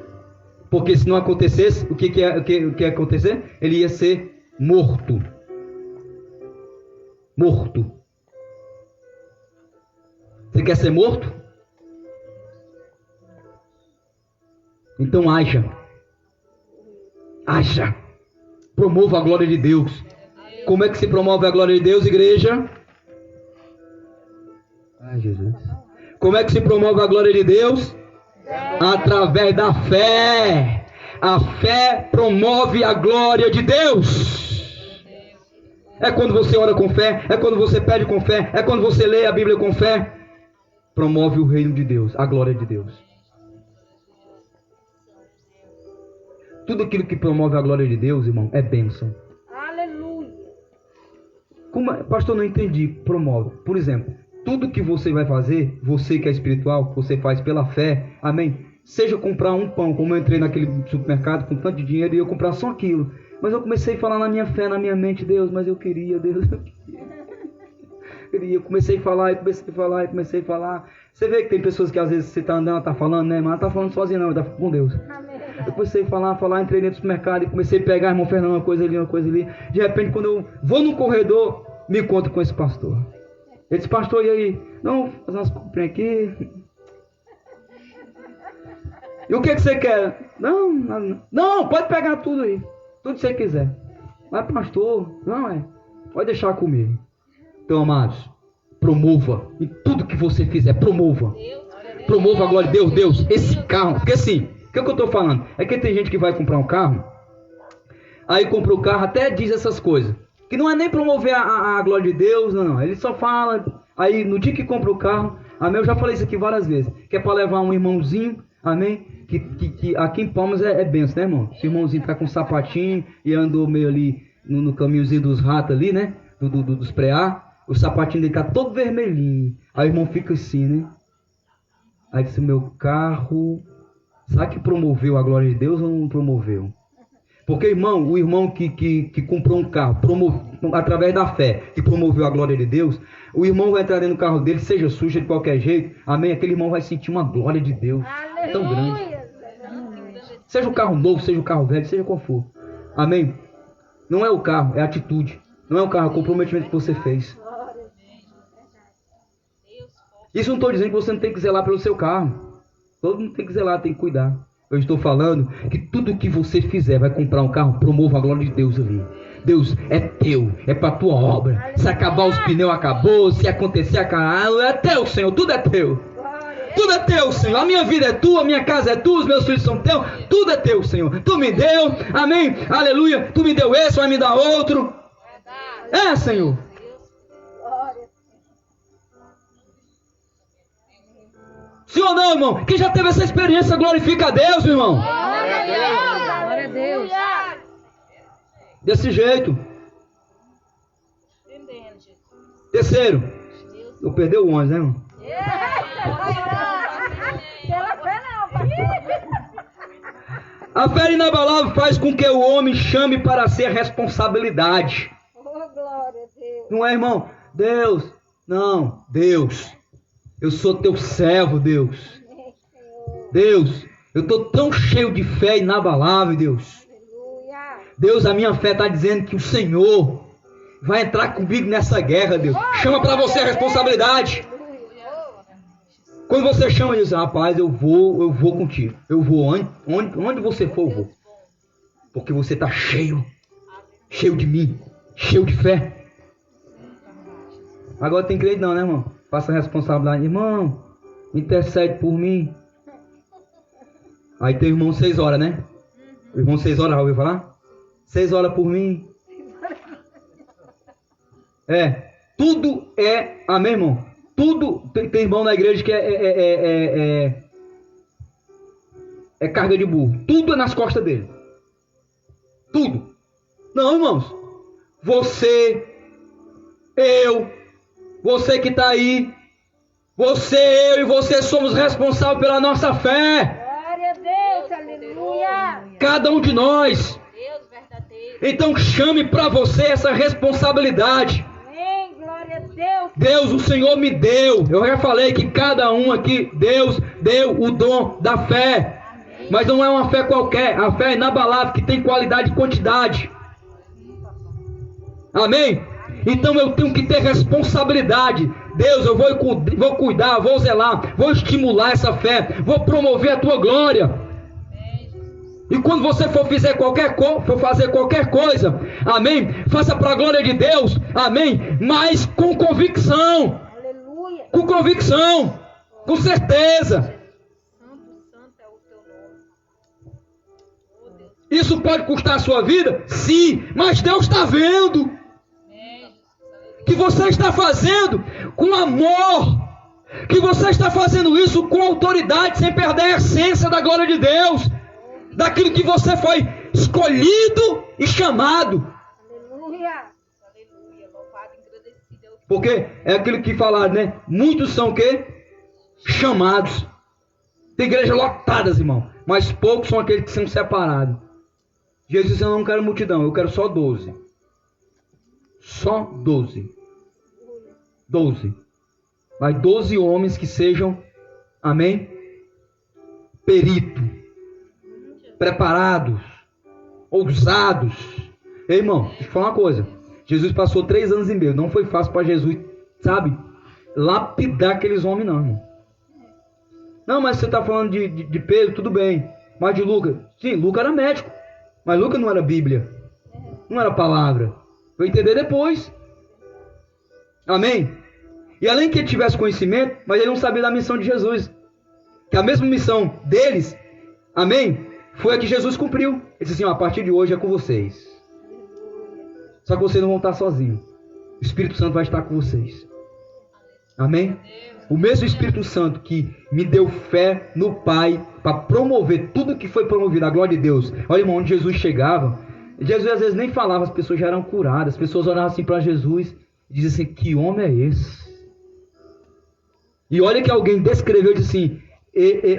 Porque se não acontecesse, o que ia acontecer? Ele ia ser morto. Morto. Você quer ser morto? Então haja. Haja. Promova a glória de Deus. Como é que se promove a glória de Deus, igreja? Ai, Jesus. Como é que se promove a glória de Deus? Através da fé. A fé promove a glória de Deus. É quando você ora com fé, é quando você pede com fé, é quando você lê a Bíblia com fé. Promove o reino de Deus, a glória de Deus. Tudo aquilo que promove a glória de Deus, irmão, é bênção. Pastor, não entendi. Promove. Por exemplo, tudo que você vai fazer, você que é espiritual, você faz pela fé, amém? seja comprar um pão, como eu entrei naquele supermercado com tanto de dinheiro e eu comprar só aquilo. Mas eu comecei a falar na minha fé, na minha mente, Deus, mas eu queria, Deus, eu queria. Eu comecei a falar, comecei a falar. Você vê que tem pessoas que às vezes você está andando, está falando, né? Mas ela está falando sozinha não, está com Deus. Eu comecei a falar, entrei dentro do supermercado e comecei a pegar, irmão Fernando, uma coisa ali. De repente, quando eu vou no corredor, me encontro com esse pastor. Ele disse, pastor, e aí? Não, vou fazer umas comprinhas aqui. E o que você quer? Não, pode pegar tudo aí. Tudo que você quiser. Mas pastor, pode deixar comigo. Então, amados, promova. Em tudo que você fizer, promova. Promova a glória de Deus, esse carro. Porque assim, o que eu estou falando? É que tem gente que vai comprar um carro, aí compra o carro, até diz essas coisas. Que não é nem promover a glória de Deus, não. Ele só fala, aí no dia que compra o carro, amém, eu já falei isso aqui várias vezes, que é para levar um irmãozinho, amém, que aqui em Palmas é benção, né, irmão? Se o irmãozinho tá com um sapatinho e andou meio ali no caminhozinho dos ratos ali, né, dos preá, o sapatinho dele tá todo vermelhinho, aí o irmão fica assim, né? Aí disse, meu carro, será que promoveu a glória de Deus ou não promoveu? Porque, irmão, o irmão que comprou um carro, através da fé, que promoveu a glória de Deus, o irmão vai entrar dentro do carro dele, seja sujo de qualquer jeito, amém? Aquele irmão vai sentir uma glória de Deus tão grande. Seja o carro novo, seja o carro velho, seja qual for. Amém? Não é o carro, é a atitude. Não é o carro, é o comprometimento que você fez. Isso não estou dizendo que você não tem que zelar pelo seu carro. Todo mundo tem que zelar, tem que cuidar. Eu estou falando que tudo que você fizer, vai comprar um carro, promova a glória de Deus ali. Deus é teu, é para tua obra. Se acabar os pneus, acabou. Se acontecer, acabou. É teu, Senhor, tudo é teu. Tudo é teu, Senhor. A minha vida é tua, a minha casa é tua, os meus filhos são teus. Tudo é teu, Senhor. Tu me deu, amém, aleluia. Tu me deu esse, vai me dar outro. É, Senhor. Sim ou não, irmão? Quem já teve essa experiência glorifica a Deus, irmão. Glória a Deus. Glória a Deus. Desse jeito. Terceiro. Não perdeu o 11, né, irmão? A fé inabalável faz com que o homem chame para si a responsabilidade. Não é, irmão? Deus. Não, Deus. Eu sou teu servo, Deus. Deus, eu estou tão cheio de fé inabalável, Deus. Deus, a minha fé está dizendo que o Senhor vai entrar comigo nessa guerra, Deus. Chama para você a responsabilidade. Quando você chama, diz, rapaz, eu vou contigo. Eu vou, onde você for, eu vou. Porque você está cheio de mim, cheio de fé. Agora tem crente não, né, irmão? Passa a responsabilidade. Irmão, intercede por mim. Aí tem o irmão 6 horas, né? O irmão 6 horas, já ouviu falar? 6 horas por mim. Tudo é... Amém, irmão? Tudo... Tem irmão na igreja que é carga de burro. Tudo é nas costas dele. Tudo. Não, irmãos. Você, eu... Você que está aí, você, eu e você somos responsáveis pela nossa fé. Glória a Deus, aleluia. Cada um de nós. Deus verdadeiro. Então chame para você essa responsabilidade. Amém, glória a Deus. Deus, o Senhor me deu. Eu já falei que cada um aqui, Deus deu o dom da fé. Amém. Mas não é uma fé qualquer. A fé é inabalável, que tem qualidade e quantidade. Amém? Então eu tenho que ter responsabilidade. Deus, eu vou cuidar, vou zelar, vou estimular essa fé, vou promover a tua glória. E quando você for fazer qualquer coisa, amém, faça para a glória de Deus, amém, mas com convicção. Aleluia. Com convicção, com certeza. Santo é o teu nome. Oh, Deus. Isso pode custar a sua vida? Sim, mas Deus está vendo que você está fazendo com amor, que você está fazendo isso com autoridade, sem perder a essência da glória de Deus, daquilo que você foi escolhido e chamado. Aleluia. Aleluia. Louvado e agradecido é o teu. Porque é aquilo que falaram, né? Muitos são o quê? Chamados. Tem igrejas lotadas, irmão. Mas poucos são aqueles que são separados. Jesus disse, eu não quero multidão, eu quero só 12. Só 12. 12. Mas 12 homens que sejam, amém? Peritos. Preparados. Ousados. Ei, irmão, deixa eu falar uma coisa. Jesus passou 3 anos e meio. Não foi fácil para Jesus, sabe? Lapidar aqueles homens, não, irmão. Não, mas você está falando de Pedro, tudo bem. Mas de Lucas? Sim, Lucas era médico. Mas Lucas não era Bíblia. Não era palavra. Vou entender depois. Amém? E além que ele tivesse conhecimento, mas ele não sabia da missão de Jesus. Que a mesma missão deles, amém? Foi a que Jesus cumpriu. Ele disse assim, ó, a partir de hoje é com vocês. Só que vocês não vão estar sozinhos. O Espírito Santo vai estar com vocês. Amém? O mesmo Espírito Santo que me deu fé no Pai para promover tudo que foi promovido, a glória de Deus. Olha, irmão, onde Jesus chegava, Jesus às vezes nem falava, as pessoas já eram curadas. As pessoas olhavam assim para Jesus e diziam assim, que homem é esse? E olha que alguém descreveu, disse assim,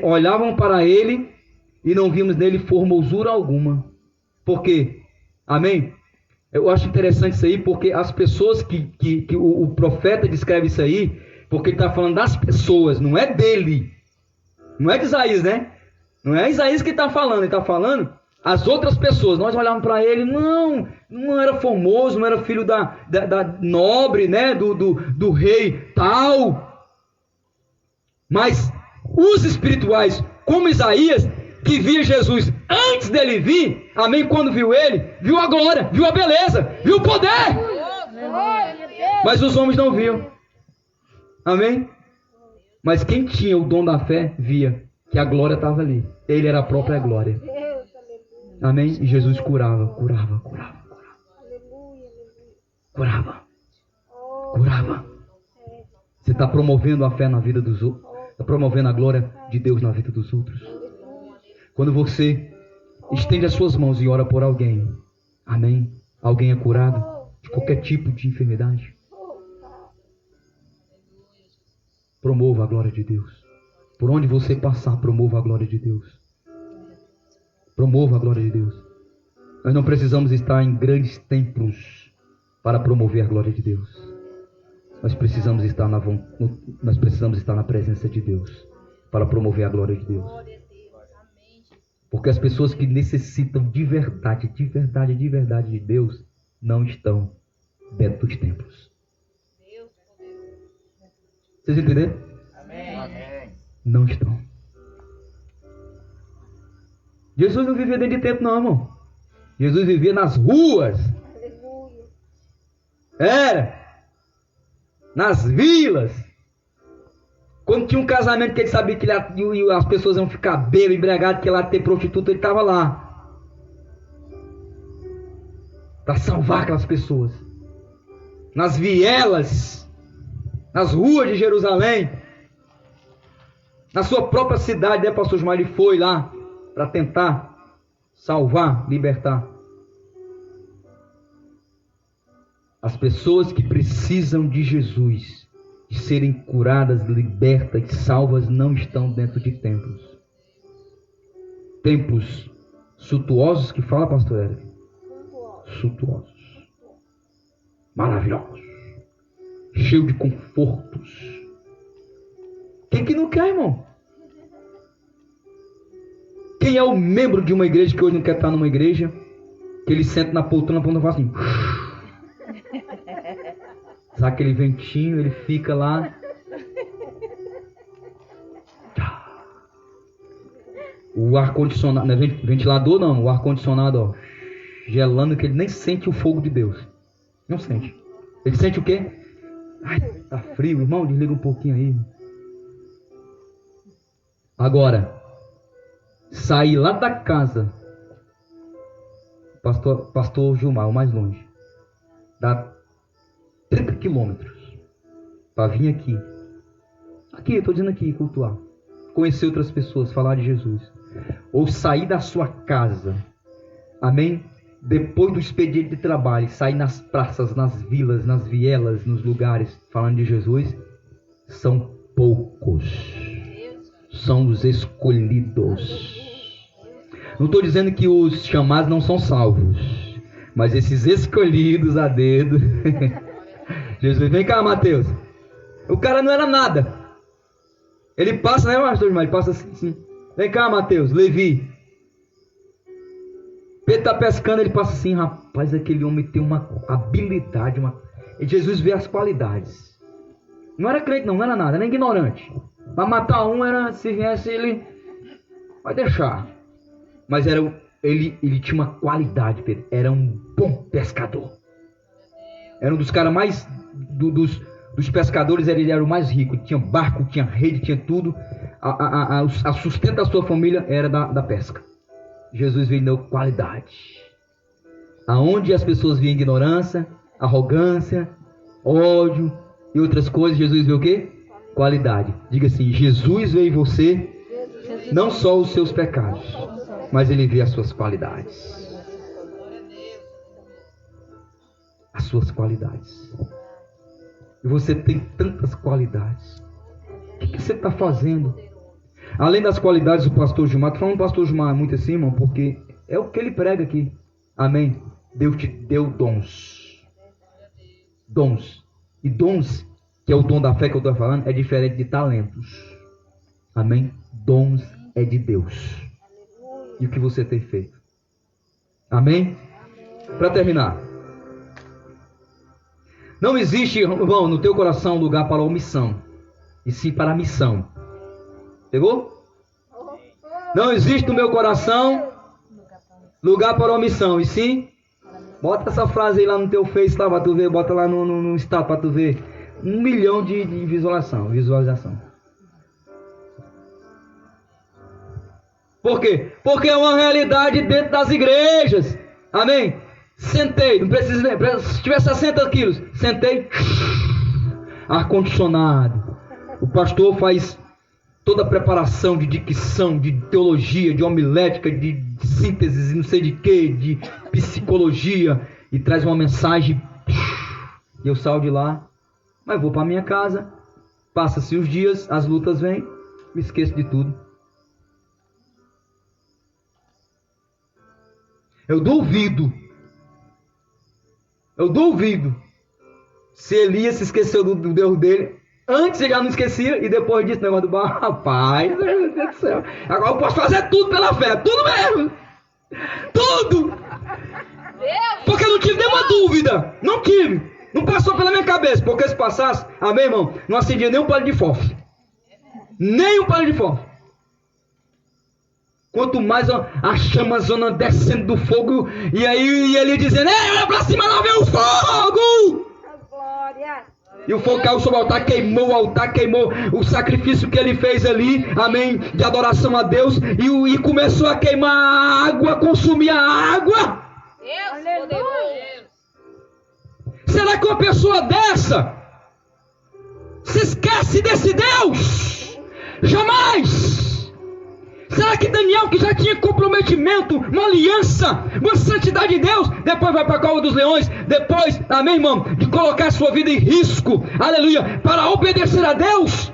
olhavam para ele e não vimos nele formosura alguma. Por quê? Amém? Eu acho interessante isso aí, porque as pessoas que o profeta descreve isso aí, porque ele está falando das pessoas, não é dele. Não é de Isaías, né? Não é Isaías que está falando, ele está falando as outras pessoas. Nós olhávamos para ele, não era formoso, não era filho da nobre, né? Do rei tal. Mas os espirituais, como Isaías, que via Jesus antes dele vir, amém? Quando viu ele, viu a glória, viu a beleza, viu o poder. Mas os homens não viam. Amém? Mas quem tinha o dom da fé, via que a glória estava ali. Ele era a própria glória. Amém? E Jesus curava. Você está promovendo a fé na vida dos outros. Está promovendo a glória de Deus na vida dos outros. Quando você estende as suas mãos e ora por alguém, amém? Alguém é curado de qualquer tipo de enfermidade. Promova a glória de Deus. Por onde você passar, promova a glória de Deus. Promova a glória de Deus. Nós não precisamos estar em grandes templos para promover a glória de Deus. Nós precisamos estar na presença de Deus para promover a glória de Deus. Porque as pessoas que necessitam de verdade de Deus não estão dentro dos templos. Vocês entenderam? Amém. Não estão. Jesus não vivia dentro de templo, não, irmão. Jesus vivia nas ruas. Era. Nas vilas. Quando tinha um casamento que ele sabia que as pessoas iam ficar bêbadas, embriagadas, que lá ter prostituta, ele estava lá. Para salvar aquelas pessoas. Nas vielas. Nas ruas de Jerusalém. Na sua própria cidade, né, pastor Gilmar? Ele foi lá para tentar salvar, libertar. As pessoas que precisam de Jesus, de serem curadas, libertas e salvas, não estão dentro de templos. Templos suntuosos, que fala, pastor Eric? Suntuosos. Maravilhosos. Cheio de confortos. Quem que não quer, irmão? Quem é o membro de uma igreja que hoje não quer estar numa igreja? Que ele senta na poltrona e faz assim. Sabe aquele ventinho, ele fica lá. O ar-condicionado, não é ventilador não, o ar-condicionado, ó, gelando, que ele nem sente o fogo de Deus. Não sente. Ele sente o quê? Ai, tá frio, irmão, desliga um pouquinho aí. Agora, sair lá da casa, pastor Gilmar, o mais longe, dá 30 quilômetros para vir aqui. Aqui, eu estou dizendo aqui, cultuar. Conhecer outras pessoas, falar de Jesus. Ou sair da sua casa, amém? Depois do expediente de trabalho, sair nas praças, nas vilas, nas vielas, nos lugares, falando de Jesus, são poucos. são os escolhidos. Não estou dizendo que os chamados não são salvos, mas esses escolhidos a dedo. Jesus, vem cá, Mateus. O cara não era nada. Ele passa, né, pastor? Ele passa assim. Vem cá, Mateus, Levi. Pedro está pescando, ele passa assim, rapaz, aquele homem tem uma habilidade, E Jesus vê as qualidades. Não era crente não era nada, era ignorante. Para matar um era, se viesse ele, vai deixar. Mas ele tinha uma qualidade, Pedro. Era um bom pescador. Era um dos caras mais, dos pescadores, ele era o mais rico. Tinha barco, tinha rede, tinha tudo. A sustento da sua família era da pesca. Jesus veio deu qualidade. Aonde as pessoas viam ignorância, arrogância, ódio e outras coisas, Jesus veio o quê? Qualidade. Diga assim, Jesus veio em você, não só os seus pecados, mas ele vê as suas qualidades. As suas qualidades. E você tem tantas qualidades. O que você está fazendo? Além das qualidades do pastor Gilmar, estou falando do pastor Gilmar muito assim, irmão, porque é o que ele prega aqui. Amém? Deus te deu dons. Dons. E dons, que é o dom da fé que eu estou falando, é diferente de talentos. Amém? Dons é de Deus. E o que você tem feito? Amém? Para terminar. Não existe, irmão, no teu coração lugar para omissão, e sim para a missão. Pegou? Não existe no meu coração lugar para omissão, e sim, bota essa frase aí lá no teu Face, lá, para tu ver, bota lá no status para tu ver. 1 milhão de visualização. Por quê? Porque é uma realidade dentro das igrejas. Amém? Sentei, não precisa, se tiver 60 quilos, sentei, ar-condicionado. O pastor faz toda a preparação de dicção, de teologia, de homilética, de síntese, não sei de que, de psicologia, e traz uma mensagem, e eu saio de lá, mas vou para minha casa, passa-se os dias, as lutas vêm, me esqueço de tudo. Eu duvido se Elias se esqueceu do Deus dele. Antes ele já não esquecia, e depois disso, negócio do barro, rapaz, meu Deus do céu. Agora eu posso fazer tudo pela fé, tudo mesmo. Tudo. Porque eu não tive nenhuma dúvida. Não tive. Não passou pela minha cabeça. Porque se passasse, amém, irmão, não acendia nem um palho de fósforo. Nem um palho de fósforo. Quanto mais a chama zona descendo do fogo, e aí ele dizendo, ei, olha pra cima lá, vem o fogo! E o fogo caiu sobre o altar, queimou o sacrifício que ele fez ali, amém, de adoração a Deus, e começou a queimar a água, consumir a água. Aleluia. Será que uma pessoa dessa se esquece desse Deus? Jamais! Será que Daniel, que já tinha comprometimento, uma aliança, uma santidade de Deus, depois vai para a cova dos leões, depois, amém, irmão, de colocar a sua vida em risco, aleluia, para obedecer a Deus?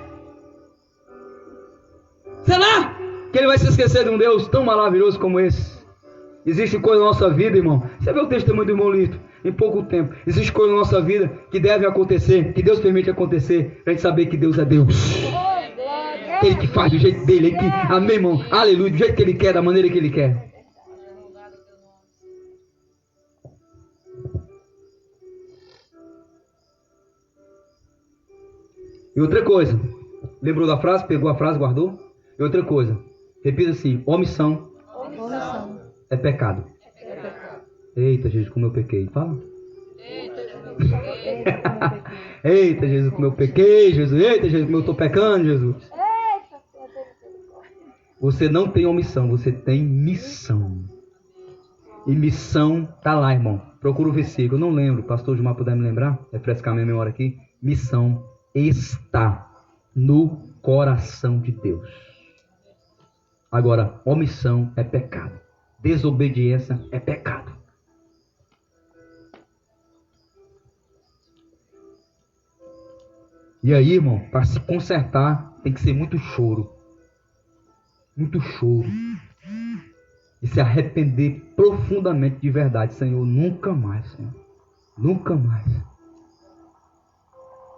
Será que ele vai se esquecer de um Deus tão maravilhoso como esse? Existe coisa na nossa vida, irmão. Você vê o testemunho do irmão Lito, em pouco tempo. Existe coisa na nossa vida que deve acontecer, que Deus permite acontecer, para a gente saber que Deus é Deus. Ele que faz do jeito dele, ele que, amém, irmão, aleluia, do jeito que ele quer, da maneira que ele quer. E outra coisa, lembrou da frase, pegou a frase, guardou? E outra coisa, repita assim, omissão é pecado. Eita, Jesus, como eu pequei, fala. Eita, Jesus, como eu pequei, Jesus, eita, Jesus, como eu estou pecando, Jesus. Você não tem omissão, você tem missão. E missão está lá, irmão. Procura o versículo, eu não lembro. Pastor Gilmar, puder me lembrar? Refrescar minha memória aqui. Missão está no coração de Deus. Agora, omissão é pecado. Desobediência é pecado. E aí, irmão, para se consertar, tem que ser muito choro. muito choro. E se arrepender profundamente de verdade. Senhor, nunca mais, Senhor. Nunca mais.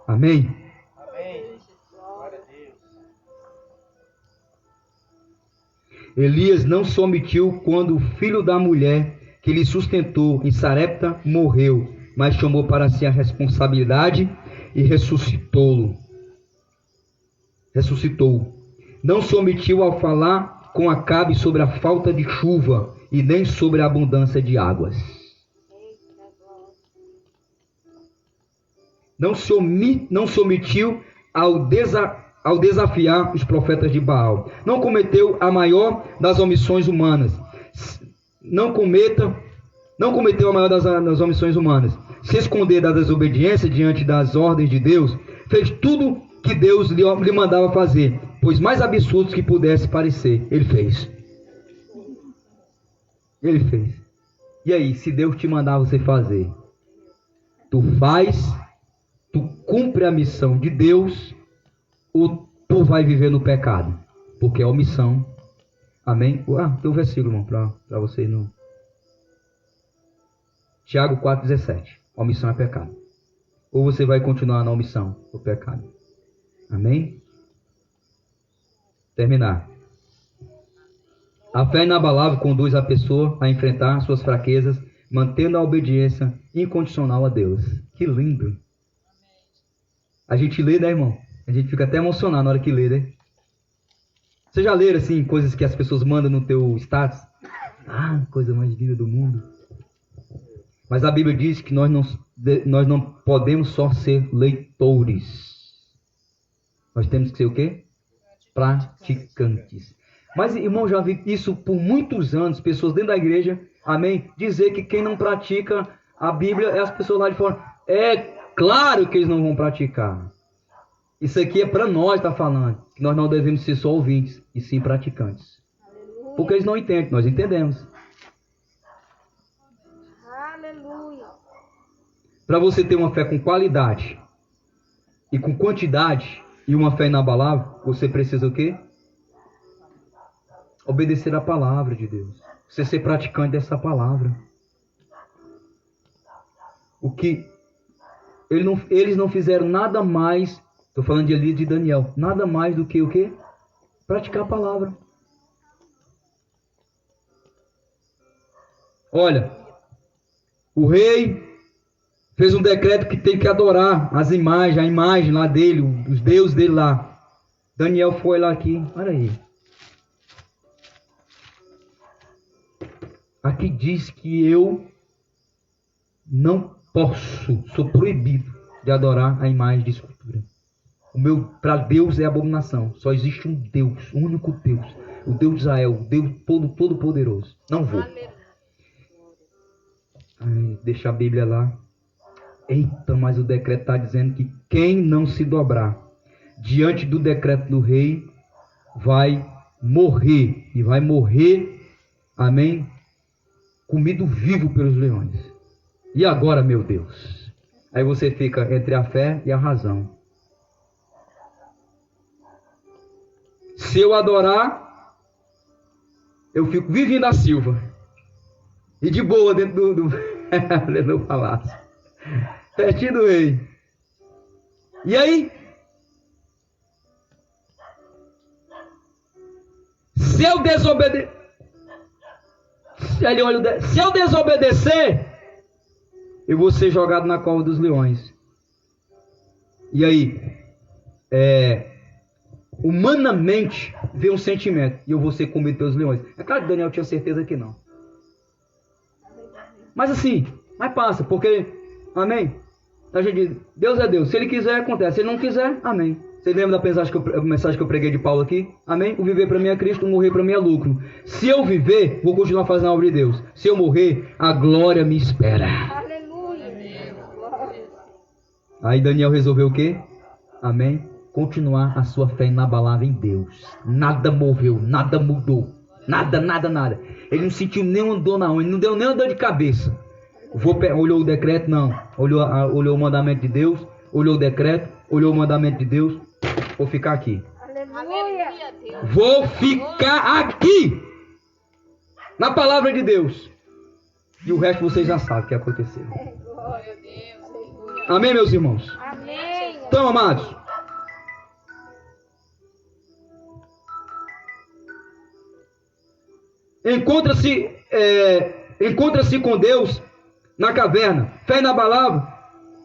Amém? Amém. Glória a Deus. Elias não se omitiu quando o filho da mulher que lhe sustentou em Sarepta morreu, mas chamou para si a responsabilidade e ressuscitou. Não se omitiu ao falar com Acabe sobre a falta de chuva e nem sobre a abundância de águas. Não se omitiu ao desafiar os profetas de Baal. Não cometeu a maior das omissões humanas. Não cometeu a maior das omissões humanas. Se esconder da desobediência diante das ordens de Deus. Fez tudo que Deus lhe mandava fazer, pois mais absurdos que pudesse parecer, ele fez. Ele fez. E aí, se Deus te mandar você fazer, tu faz, tu cumpre a missão de Deus, ou tu vai viver no pecado? Porque é omissão. Amém? Tem um versículo, irmão, para você não. Tiago 4,17. Omissão é pecado. Ou você vai continuar na omissão, o pecado. Amém? Terminar. A fé inabalável conduz a pessoa a enfrentar suas fraquezas, mantendo a obediência incondicional a Deus. Que lindo. A gente lê, né, irmão? A gente fica até emocionado na hora que lê, né? Você já lê, assim, coisas que as pessoas mandam no teu status? Coisa mais linda do mundo. Mas a Bíblia diz que nós não podemos só ser leitores. Nós temos que ser o quê? Praticantes. Mas, irmão, já vi isso por muitos anos, pessoas dentro da igreja, amém, dizer que quem não pratica a Bíblia é as pessoas lá de fora. É claro que eles não vão praticar. Isso aqui é para nós estar falando, que nós não devemos ser só ouvintes, e sim praticantes. Porque eles não entendem, nós entendemos. Aleluia. Para você ter uma fé com qualidade e com quantidade e uma fé inabalável, você precisa o quê? Obedecer a palavra de Deus. Você ser praticante dessa palavra. O que eles não fizeram nada mais, estou falando de Elias e de Daniel, nada mais do que o quê? Praticar a palavra. Olha, o rei fez um decreto que tem que adorar as imagens, a imagem lá dele, os deuses dele lá. Daniel foi lá aqui, olha aí. Aqui diz que eu não posso, sou proibido de adorar a imagem de escultura. Para Deus é abominação. Só existe um Deus, um único Deus. O Deus de Israel, o Deus todo-poderoso. Não vou. Deixa a Bíblia lá. Eita, mas o decreto está dizendo que quem não se dobrar diante do decreto do rei vai morrer. E vai morrer, amém, comido vivo pelos leões. E agora, meu Deus? Aí você fica entre a fé e a razão. Se eu adorar, eu fico vivinho da Silva. E de boa dentro do palácio. Pertinho do rei. E aí? Se eu desobedecer, eu vou ser jogado na cova dos leões. E aí? Humanamente, vê um sentimento. E eu vou ser comido pelos leões. É claro que Daniel tinha certeza que não. Mas assim, mas passa, porque, amém? A gente diz, Deus é Deus. Se Ele quiser, acontece. Se Ele não quiser, amém. Você lembra da mensagem que eu preguei de Paulo aqui? Amém? O viver para mim é Cristo, o morrer para mim é lucro. Se eu viver, vou continuar fazendo a obra de Deus. Se eu morrer, a glória me espera. Aleluia. Aí Daniel resolveu o quê? Amém? Continuar a sua fé inabalável em Deus. Nada moveu, nada mudou. Nada. Ele não sentiu nenhuma dor na alma, ele não deu nem uma dor de cabeça. Olhou o decreto? Não. Olhou o mandamento de Deus, olhou o decreto, olhou o mandamento de Deus. Vou ficar aqui. Aleluia. Vou ficar aqui. Na palavra de Deus. E o resto vocês já sabem o que aconteceu. Glória a Deus. Amém, meus irmãos? Amém. Então, amados, encontra-se com Deus na caverna, fé inabalável,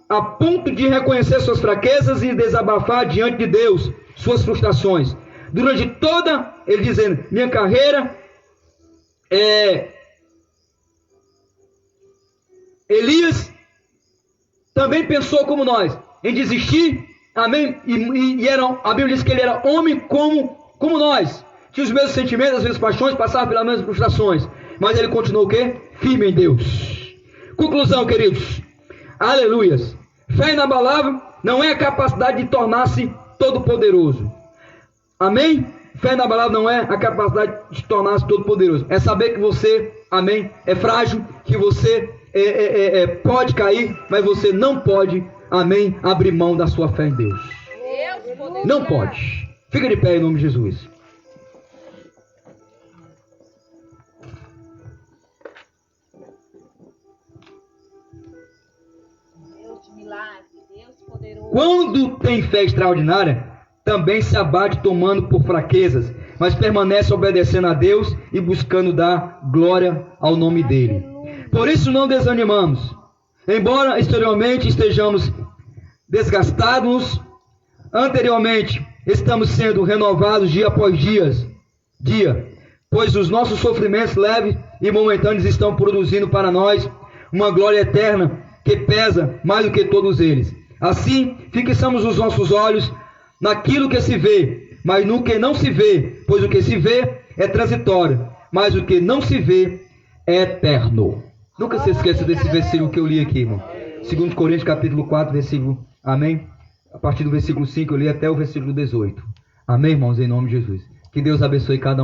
a ponto de reconhecer suas fraquezas e desabafar diante de Deus suas frustrações. Durante toda, ele dizendo, minha carreira, Elias também pensou como nós, em desistir, amém? A Bíblia diz que ele era homem como nós. Tinha os mesmos sentimentos, as mesmas paixões, passava pelas mesmas frustrações. Mas ele continuou o quê? Firme em Deus. Conclusão, queridos. Aleluias. Fé inabalável não é a capacidade de tornar-se todo-poderoso. Amém? Fé inabalável não é a capacidade de tornar-se todo-poderoso. É saber que você, amém, é frágil, que você pode cair, mas você não pode, amém, abrir mão da sua fé em Deus. Não pode. Fica de pé em nome de Jesus. Quando tem fé extraordinária, também se abate tomando por fraquezas, mas permanece obedecendo a Deus e buscando dar glória ao nome dele. Por isso não desanimamos. Embora exteriormente estejamos desgastados, anteriormente estamos sendo renovados dia após dia, pois os nossos sofrimentos leves e momentâneos estão produzindo para nós uma glória eterna que pesa mais do que todos eles. Assim, fixamos os nossos olhos naquilo que se vê, mas no que não se vê, pois o que se vê é transitório, mas o que não se vê é eterno. Nunca se esqueça desse versículo que eu li aqui, irmão. 2 Coríntios capítulo 4, versículo, amém? A partir do versículo 5 eu li até o versículo 18. Amém, irmãos, em nome de Jesus. Que Deus abençoe cada um.